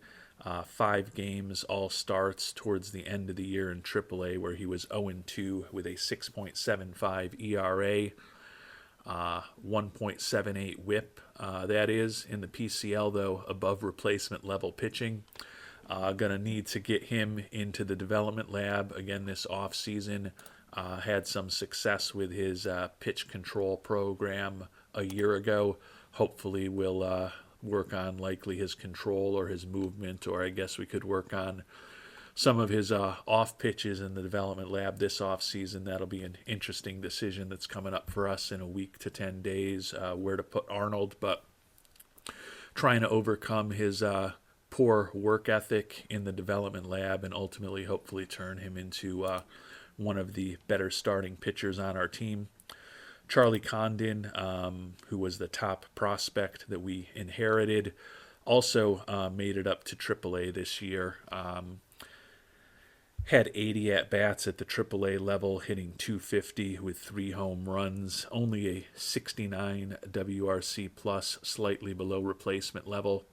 5 games, all starts towards the end of the year in AAA, where he was 0-2 with a 6.75 ERA, 1.78 WHIP. That is in the PCL, though, above replacement level pitching. Going to need to get him into the development lab again this offseason. Had some success with his pitch control program a year ago. Hopefully we'll work on likely his control or his movement, or I guess we could work on some of his off pitches in the development lab this offseason. That'll be an interesting decision that's coming up for us in a week to 10 days, where to put Arnold, but trying to overcome his poor work ethic in the development lab and ultimately hopefully turn him into one of the better starting pitchers on our team. Charlie Condon, who was the top prospect that we inherited, also made it up to AAA this year. Had 80 at-bats at the AAA level, hitting .250 with 3 home runs, only a 69 WRC plus, slightly below replacement level.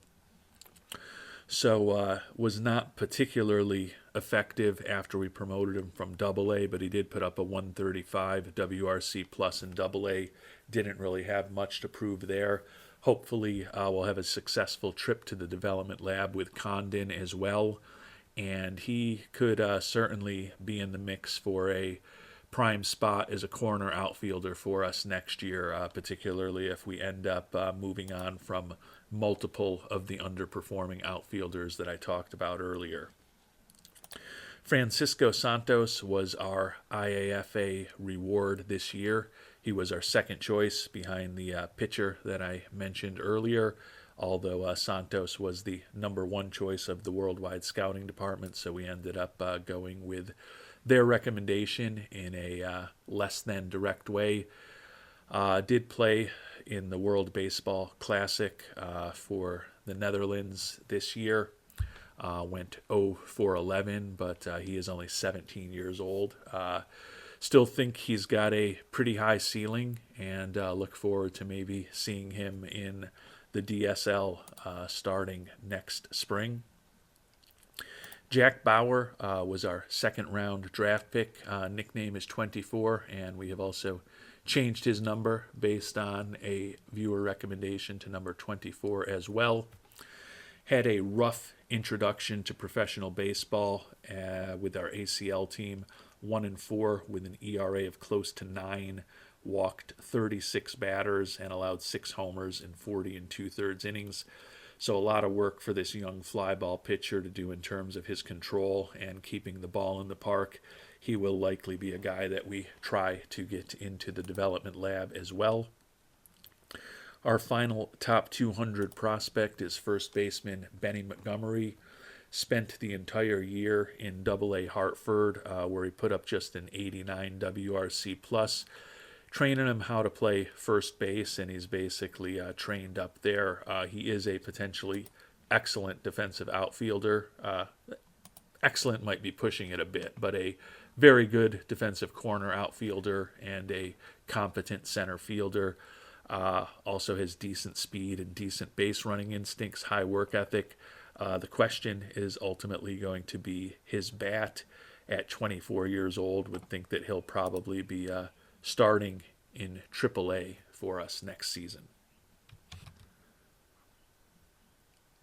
So was not particularly effective after we promoted him from AA, but he did put up a 135 WRC plus in AA. Didn't really have much to prove there. Hopefully we'll have a successful trip to the development lab with Condon as well. And he could certainly be in the mix for a prime spot as a corner outfielder for us next year, particularly if we end up moving on from multiple of the underperforming outfielders that I talked about earlier. Francisco Santos was our IAFA reward this year. He was our second choice behind the pitcher that I mentioned earlier, although Santos was the number one choice of the worldwide scouting department, so we ended up going with their recommendation in a less than direct way. Did play in the World Baseball Classic for the Netherlands this year. Went 0 for 11, but he is only 17 years old. Still think he's got a pretty high ceiling, and look forward to maybe seeing him in the DSL starting next spring. Jack Bauer was our second round draft pick. Nickname is 24, and we have also changed his number based on a viewer recommendation to number 24 as well. Had a rough introduction to professional baseball with our ACL team, 1-4 with an ERA of close to 9. Walked 36 batters and allowed 6 homers in 40 2/3 innings. So a lot of work for this young fly ball pitcher to do in terms of his control and keeping the ball in the park. He will likely be a guy that we try to get into the development lab as well. Our final top 200 prospect is first baseman Benny Montgomery. Spent the entire year in AA Hartford, where he put up just an 89 WRC plus. Training him how to play first base, and he's basically trained up there. He is a potentially excellent defensive outfielder. Excellent might be pushing it a bit, but a very good defensive corner outfielder and a competent center fielder. Also has decent speed and decent base running instincts, high work ethic. The question is ultimately going to be his bat. At 24 years old, would think that he'll probably be starting in AAA for us next season.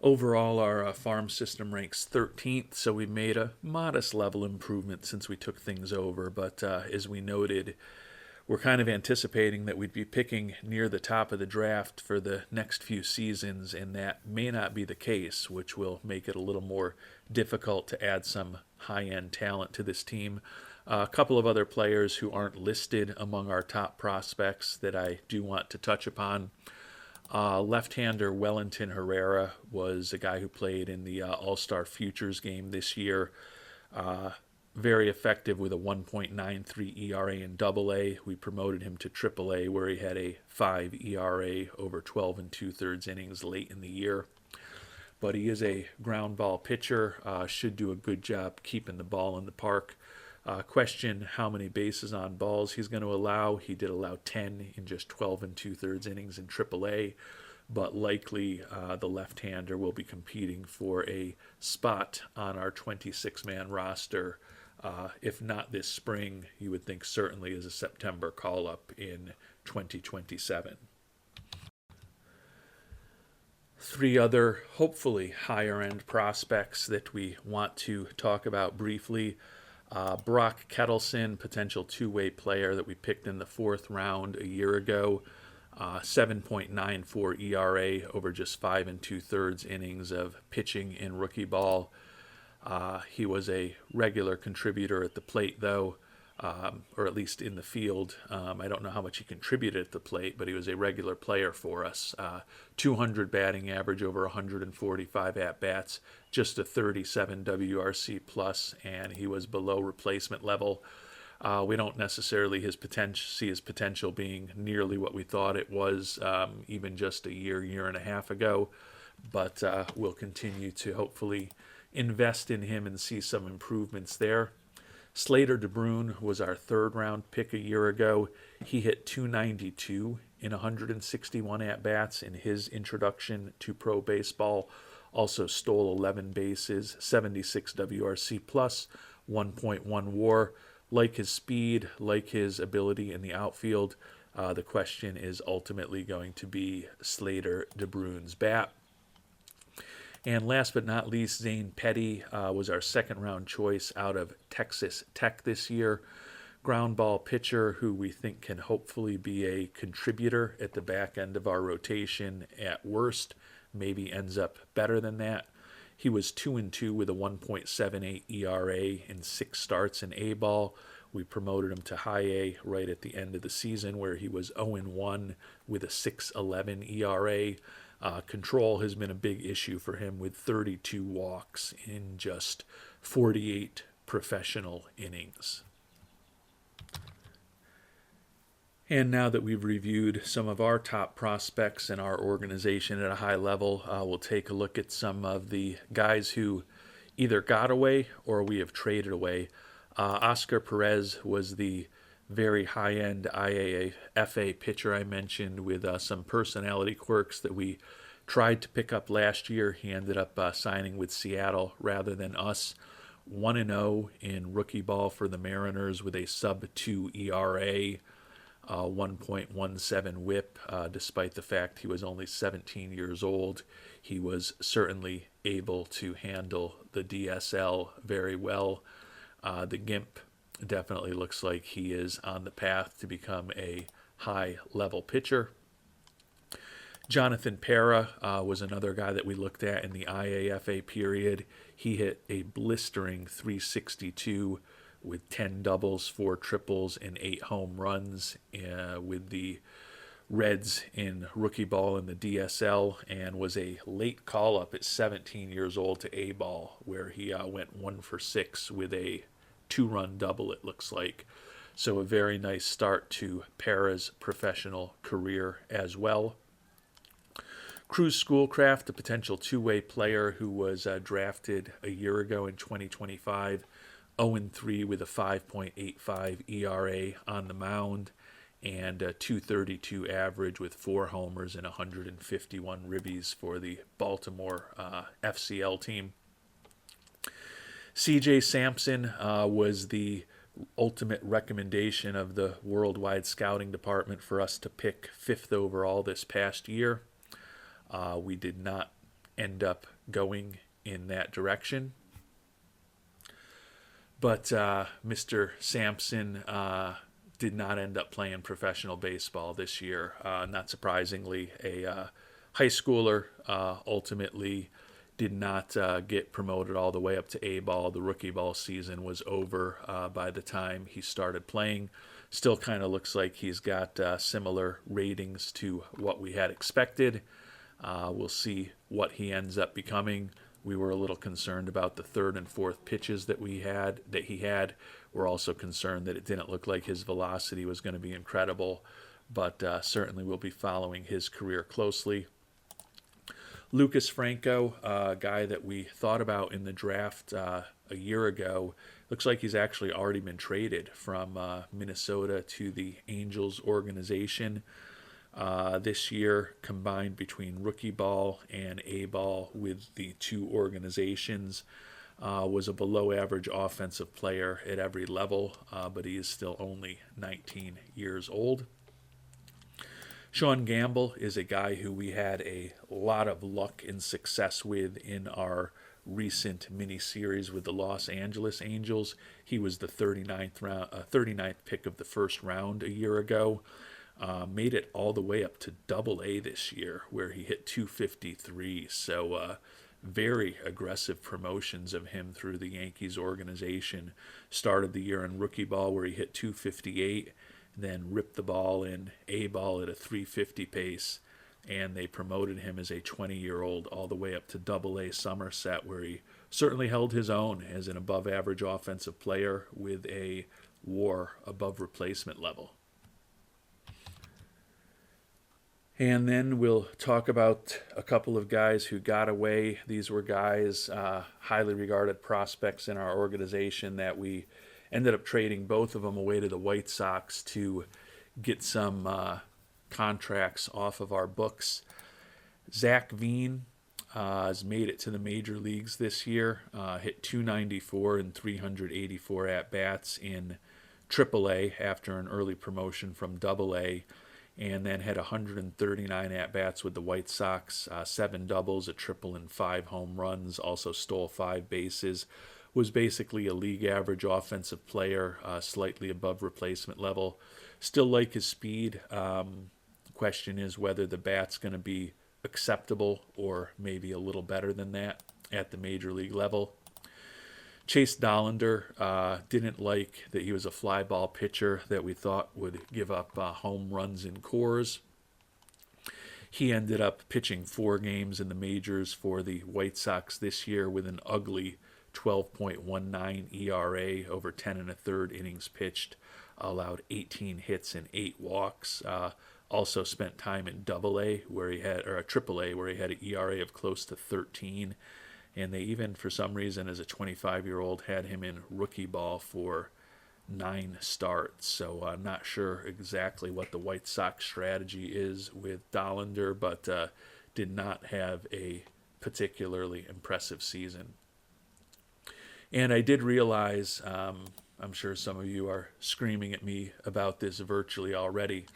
Overall, our farm system ranks 13th, so we made a modest level improvement since we took things over. But as we noted, we're kind of anticipating that we'd be picking near the top of the draft for the next few seasons, and that may not be the case, which will make it a little more difficult to add some high-end talent to this team. A couple of other players who aren't listed among our top prospects that I do want to touch upon. Left-hander Wellington Herrera was a guy who played in the All-Star Futures game this year. Very effective with a 1.93 ERA in AA. We promoted him to AAA, where he had a 5 ERA over 12 2/3 innings late in the year. But he is a ground ball pitcher, should do a good job keeping the ball in the park. Question how many bases on balls he's going to allow. He did allow 10 in just 12 2/3 innings in AAA, but likely the left-hander will be competing for a spot on our 26-man roster. If not this spring, you would think certainly as a September call-up in 2027. 3 other, hopefully higher-end prospects that we want to talk about briefly. Brock Kettleson, potential two-way player that we picked in the 4th round a year ago. 7.94 ERA over just 5 2/3 innings of pitching in rookie ball. He was a regular contributor at the plate, though, or at least in the field. I don't know how much he contributed at the plate, but he was a regular player for us. 200 batting average, over 145 at-bats, just a 37 WRC plus, and he was below replacement level. We don't necessarily see his potential being nearly what we thought it was even just a year and a half ago, but we'll continue to hopefully invest in him and see some improvements there. Slater DeBruin was our third-round pick a year ago. He hit .292 in 161 at-bats in his introduction to pro baseball. Also stole 11 bases, 76 WRC plus, 1.1 WAR. Like his speed, like his ability in the outfield, the question is ultimately going to be Slater DeBruin's bat. And last but not least, Zane Petty was our second-round choice out of Texas Tech this year. Ground ball pitcher who we think can hopefully be a contributor at the back end of our rotation at worst. Maybe ends up better than that. He was 2-2 with a 1.78 ERA in 6 starts in A-ball. We promoted him to high A right at the end of the season, where he was 0-1 with a 6.11 ERA. Control has been a big issue for him, with 32 walks in just 48 professional innings. And now that we've reviewed some of our top prospects in our organization at a high level, we'll take a look at some of the guys who either got away or we have traded away. Oscar Perez was the very high-end IAFA pitcher I mentioned, with some personality quirks that we tried to pick up last year. He ended up signing with Seattle rather than us. 1-0 in rookie ball for the Mariners with a sub-2 ERA. 1.17 whip, despite the fact he was only 17 years old. He was certainly able to handle the DSL very well. The GIMP definitely looks like he is on the path to become a high-level pitcher. Jonathan Pera was another guy that we looked at in the IAFA period. He hit a blistering .362 with 10 doubles, 4 triples, and 8 home runs with the Reds in rookie ball in the DSL, and was a late call-up at 17 years old to A-ball, where he went 1 for 6 with a 2-run double, it looks like. So a very nice start to Pera's professional career as well. Cruz Schoolcraft, a potential two-way player who was drafted a year ago in 2025, 0-3 with a 5.85 ERA on the mound, and a .232 average with 4 homers and 151 ribbies for the Baltimore FCL team. CJ Sampson was the ultimate recommendation of the worldwide scouting department for us to pick 5th overall this past year. We did not end up going in that direction. But Mr. Sampson did not end up playing professional baseball this year. Not surprisingly, a high schooler ultimately did not get promoted all the way up to A-ball. The rookie ball season was over by the time he started playing. Still kind of looks like he's got similar ratings to what we had expected. We'll see what he ends up becoming. We were a little concerned about the 3rd and 4th pitches that he had. We're also concerned that it didn't look like his velocity was going to be incredible, but certainly we'll be following his career closely. Lucas Franco, a guy that we thought about in the draft a year ago, looks like he's actually already been traded from Minnesota to the Angels organization. This year, combined between rookie ball and A-ball with the two organizations, was a below-average offensive player at every level, but he is still only 19 years old. Sean Gamble is a guy who we had a lot of luck and success with in our recent mini-series with the Los Angeles Angels. He was the 39th pick of the first round a year ago. Made it all the way up to Double A this year, where he hit 253. So very aggressive promotions of him through the Yankees organization. Started the year in rookie ball where he hit 258, then ripped the ball in A ball at a 350 pace, and they promoted him as a 20-year-old all the way up to Double A Somerset, where he certainly held his own as an above-average offensive player with a WAR above replacement level. And then we'll talk about a couple of guys who got away. These were guys, highly regarded prospects in our organization, that we ended up trading both of them away to the White Sox to get some contracts off of our books. Zach Veen has made it to the major leagues this year, hit 294 and 384 at-bats in AAA after an early promotion from AA, and then had 139 at-bats with the White Sox, 7 doubles, a triple, and 5 home runs, also stole 5 bases, was basically a league average offensive player, slightly above replacement level. Still like his speed. The question is whether the bat's going to be acceptable or maybe a little better than that at the major league level. Chase Dollander, didn't like that he was a fly ball pitcher that we thought would give up home runs in cores. He ended up pitching 4 games in the majors for the White Sox this year with an ugly 12.19 ERA over 10 1/3 innings pitched, allowed 18 hits and 8 walks. Also spent time in AA where he had, or AAA where he had an ERA of close to 13. And they even, for some reason, as a 25-year-old, had him in rookie ball for 9 starts. So not sure exactly what the White Sox strategy is with Dollander, but did not have a particularly impressive season. And I did realize, I'm sure some of you are screaming at me about this virtually already,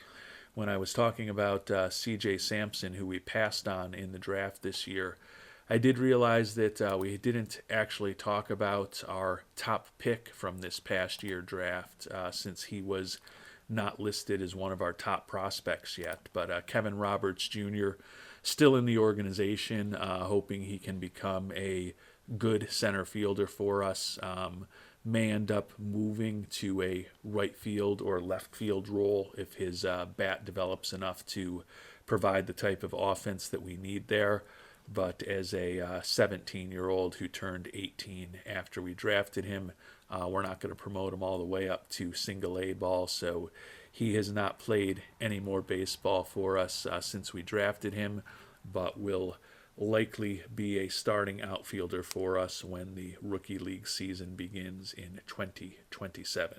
when I was talking about C.J. Sampson, who we passed on in the draft this year. I did realize that we didn't actually talk about our top pick from this past year draft, since he was not listed as one of our top prospects yet. But Kevin Roberts Jr. still in the organization, hoping he can become a good center fielder for us. May end up moving to a right field or left field role if his bat develops enough to provide the type of offense that we need there. But as a 17-year-old who turned 18 after we drafted him, we're not going to promote him all the way up to single A ball. So he has not played any more baseball for us since we drafted him, but will likely be a starting outfielder for us when the rookie league season begins in 2027.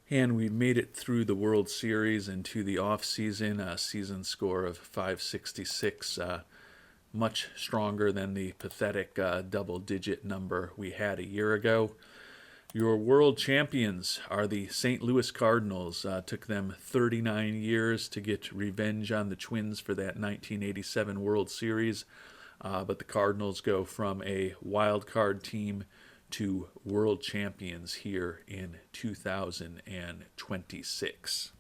And we made it through the World Series and to the offseason, a season score of 566, much stronger than the pathetic double-digit number we had a year ago. Your world champions are the St. Louis Cardinals. Took them 39 years to get revenge on the Twins for that 1987 World Series, but the Cardinals go from a Wildcard team to world champions here in 2026.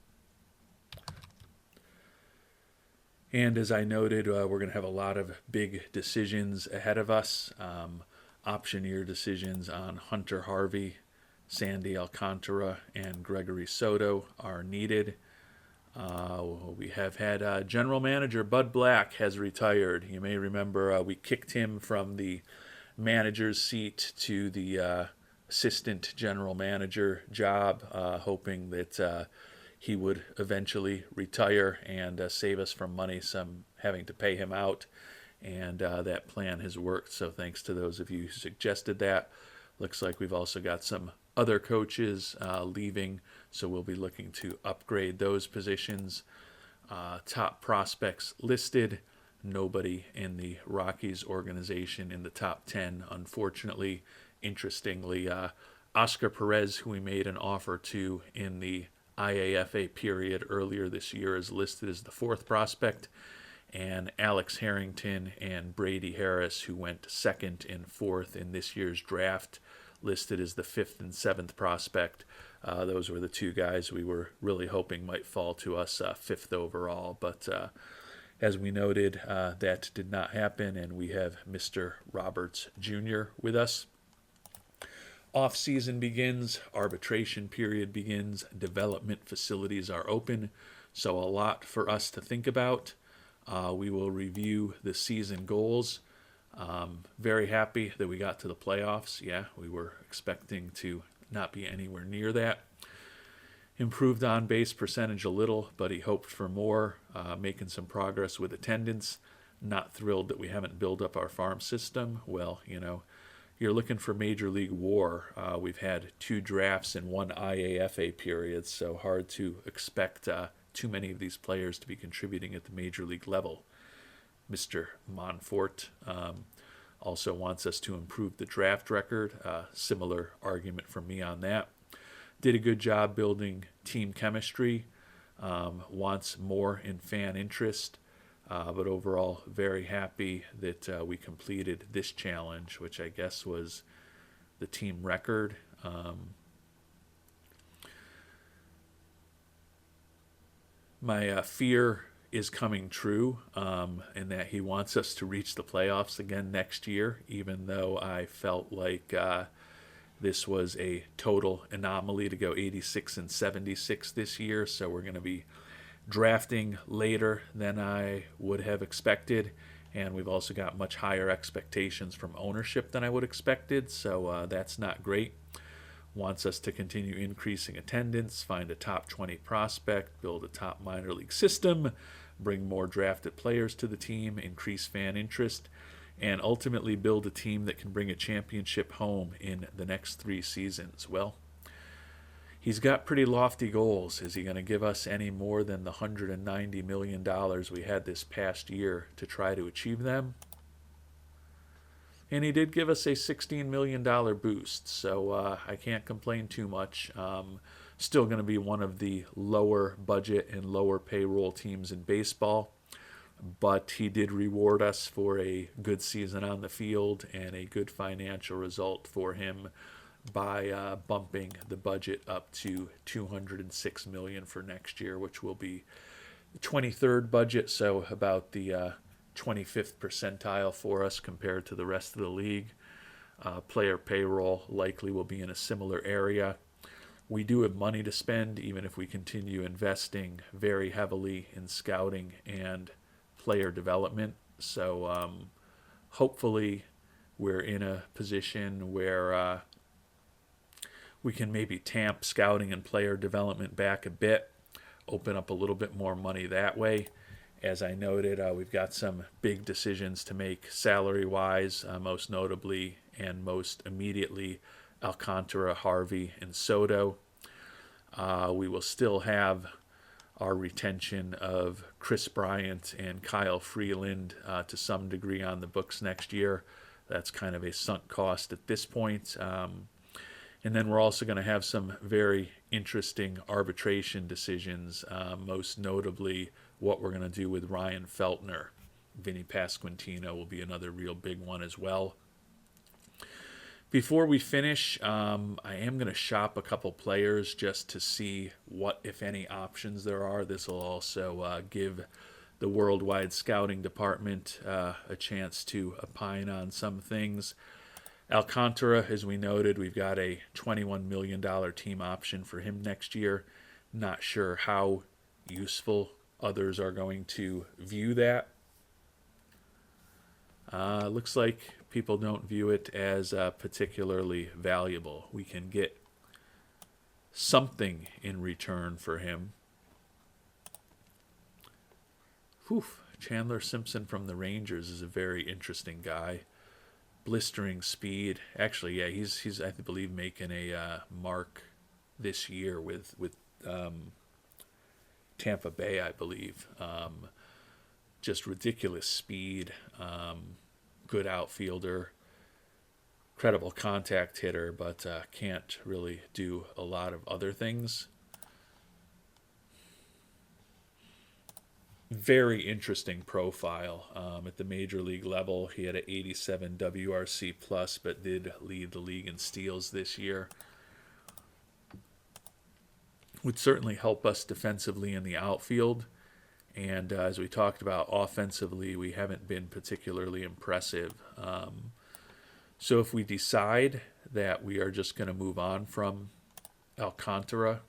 And as I noted, we're going to have a lot of big decisions ahead of us. Option year decisions on Hunter Harvey, Sandy Alcantara, and Gregory Soto are needed. We have had General Manager Bud Black has retired. You may remember we kicked him from the manager's seat to the assistant general manager job, hoping that he would eventually retire and save us from money, some having to pay him out. And that plan has worked, so thanks to those of you who suggested that. Looks like we've also got some other coaches leaving, so we'll be looking to upgrade those positions. Top prospects listed. Nobody in the Rockies organization in the top 10, unfortunately. Interestingly, Oscar Perez, who we made an offer to in the IAFA period earlier this year, is listed as the 4th prospect, and Alex Harrington and Brady Harris, who went 2nd and 4th in this year's draft, listed as the 5th and 7th prospect. Those were the two guys we were really hoping might fall to us 5th overall. But as we noted, that did not happen, and we have Mr. Roberts Jr. with us. Offseason begins, arbitration period begins, development facilities are open, so a lot for us to think about. We will review the season goals. Very happy that we got to the playoffs. Yeah, we were expecting to not be anywhere near that. Improved on base percentage a little, but he hoped for more, making some progress with attendance. Not thrilled that we haven't built up our farm system. Well, you're looking for Major League WAR. We've had 2 drafts and 1 IAFA period, so hard to expect too many of these players to be contributing at the Major League level. Mr. Monfort also wants us to improve the draft record. Similar argument from me on that. Did a good job building team chemistry. Wants more in fan interest. But overall, very happy that we completed this challenge, which I guess was the team record. My fear is coming true in that he wants us to reach the playoffs again next year, even though I felt like this was a total anomaly to go 86 and 76 this year. So we're going to be drafting later than I would have expected, and we've also got much higher expectations from ownership than I would have expected, so that's not great. Wants us to continue increasing attendance, find a top 20 prospect, build a top minor league system, bring more drafted players to the team, increase fan interest, and ultimately build a team that can bring a championship home in the next 3 seasons. Well, he's got pretty lofty goals. Is he going to give us any more than the $190 million we had this past year to try to achieve them? And he did give us a $16 million boost, so I can't complain too much. Still going to be one of the lower budget and lower payroll teams in baseball, but he did reward us for a good season on the field and a good financial result for him by bumping the budget up to $206 million for next year, which will be the 23rd budget, so about the 25th percentile for us compared to the rest of the league. Player payroll likely will be in a similar area. We do have money to spend, even if we continue investing very heavily in scouting and player development. So hopefully we're in a position where we can maybe tamp scouting and player development back a bit, open up a little bit more money that way. As I noted, we've got some big decisions to make salary-wise, most notably and most immediately Alcantara, Harvey, and Soto. We will still have our retention of Chris Bryant and Kyle Freeland to some degree on the books next year. That's kind of a sunk cost at this point. And then we're also going to have some very interesting arbitration decisions, most notably what we're going to do with Ryan Feltner. Vinny Pasquantino will be another real big one as well. Before we finish, I am going to shop a couple players just to see what, if any, options there are. This will also give the worldwide scouting department a chance to opine on some things. Alcantara, as we noted, we've got a $21 million team option for him next year. Not sure how useful others are going to view that. Looks like people don't view it as particularly valuable. We can get something in return for him. Chandler Simpson from the Rangers is a very interesting guy. Blistering speed. Actually, yeah, he's I believe making a mark this year with Tampa Bay, I believe. Just ridiculous speed. Good outfielder. Credible contact hitter, but can't really do a lot of other things. Very interesting profile at the major league level. He had an 87 WRC plus, but did lead the league in steals this year. would certainly help us defensively in the outfield. And as we talked about offensively, we haven't been particularly impressive. So if we decide that we are just going to move on from Alcantara,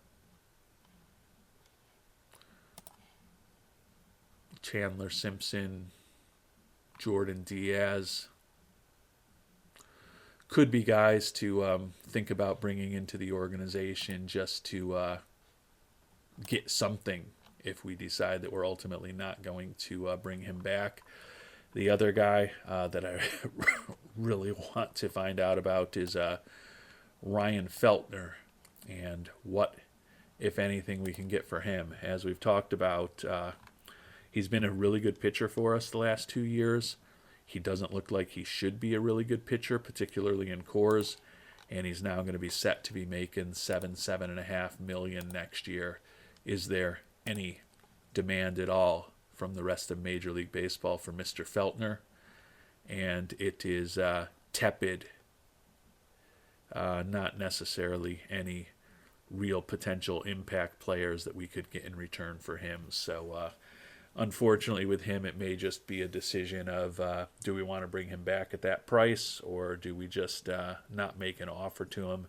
Chandler Simpson, Jordan Diaz, could be guys to think about bringing into the organization just to get something if we decide that we're ultimately not going to bring him back. The other guy that I really want to find out about is Ryan Feltner, and what, if anything, we can get for him. As we've talked about, he's been a really good pitcher for us the last 2 years. He doesn't look like he should be a really good pitcher, particularly in cores, and he's now going to be set to be making $7.5 million next year. Is there any demand at all from the rest of Major League Baseball for Mr. Feltner? And it is tepid, not necessarily any real potential impact players that we could get in return for him. So unfortunately with him, it may just be a decision of do we want to bring him back at that price, or do we just not make an offer to him?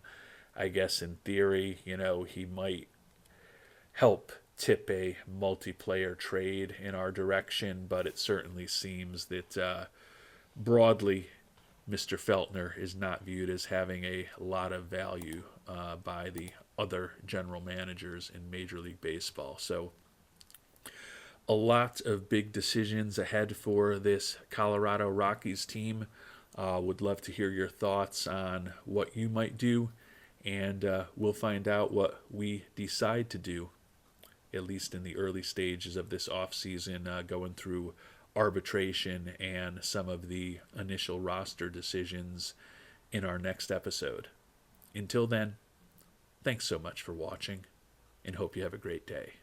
I guess in theory, he might help tip a multiplayer trade in our direction, but it certainly seems that broadly, Mr. Feltner is not viewed as having a lot of value by the other general managers in Major League Baseball. So a lot of big decisions ahead for this Colorado Rockies team. Would love to hear your thoughts on what you might do, and we'll find out what we decide to do, at least in the early stages of this offseason, going through arbitration and some of the initial roster decisions in our next episode. Until then, thanks so much for watching, and hope you have a great day.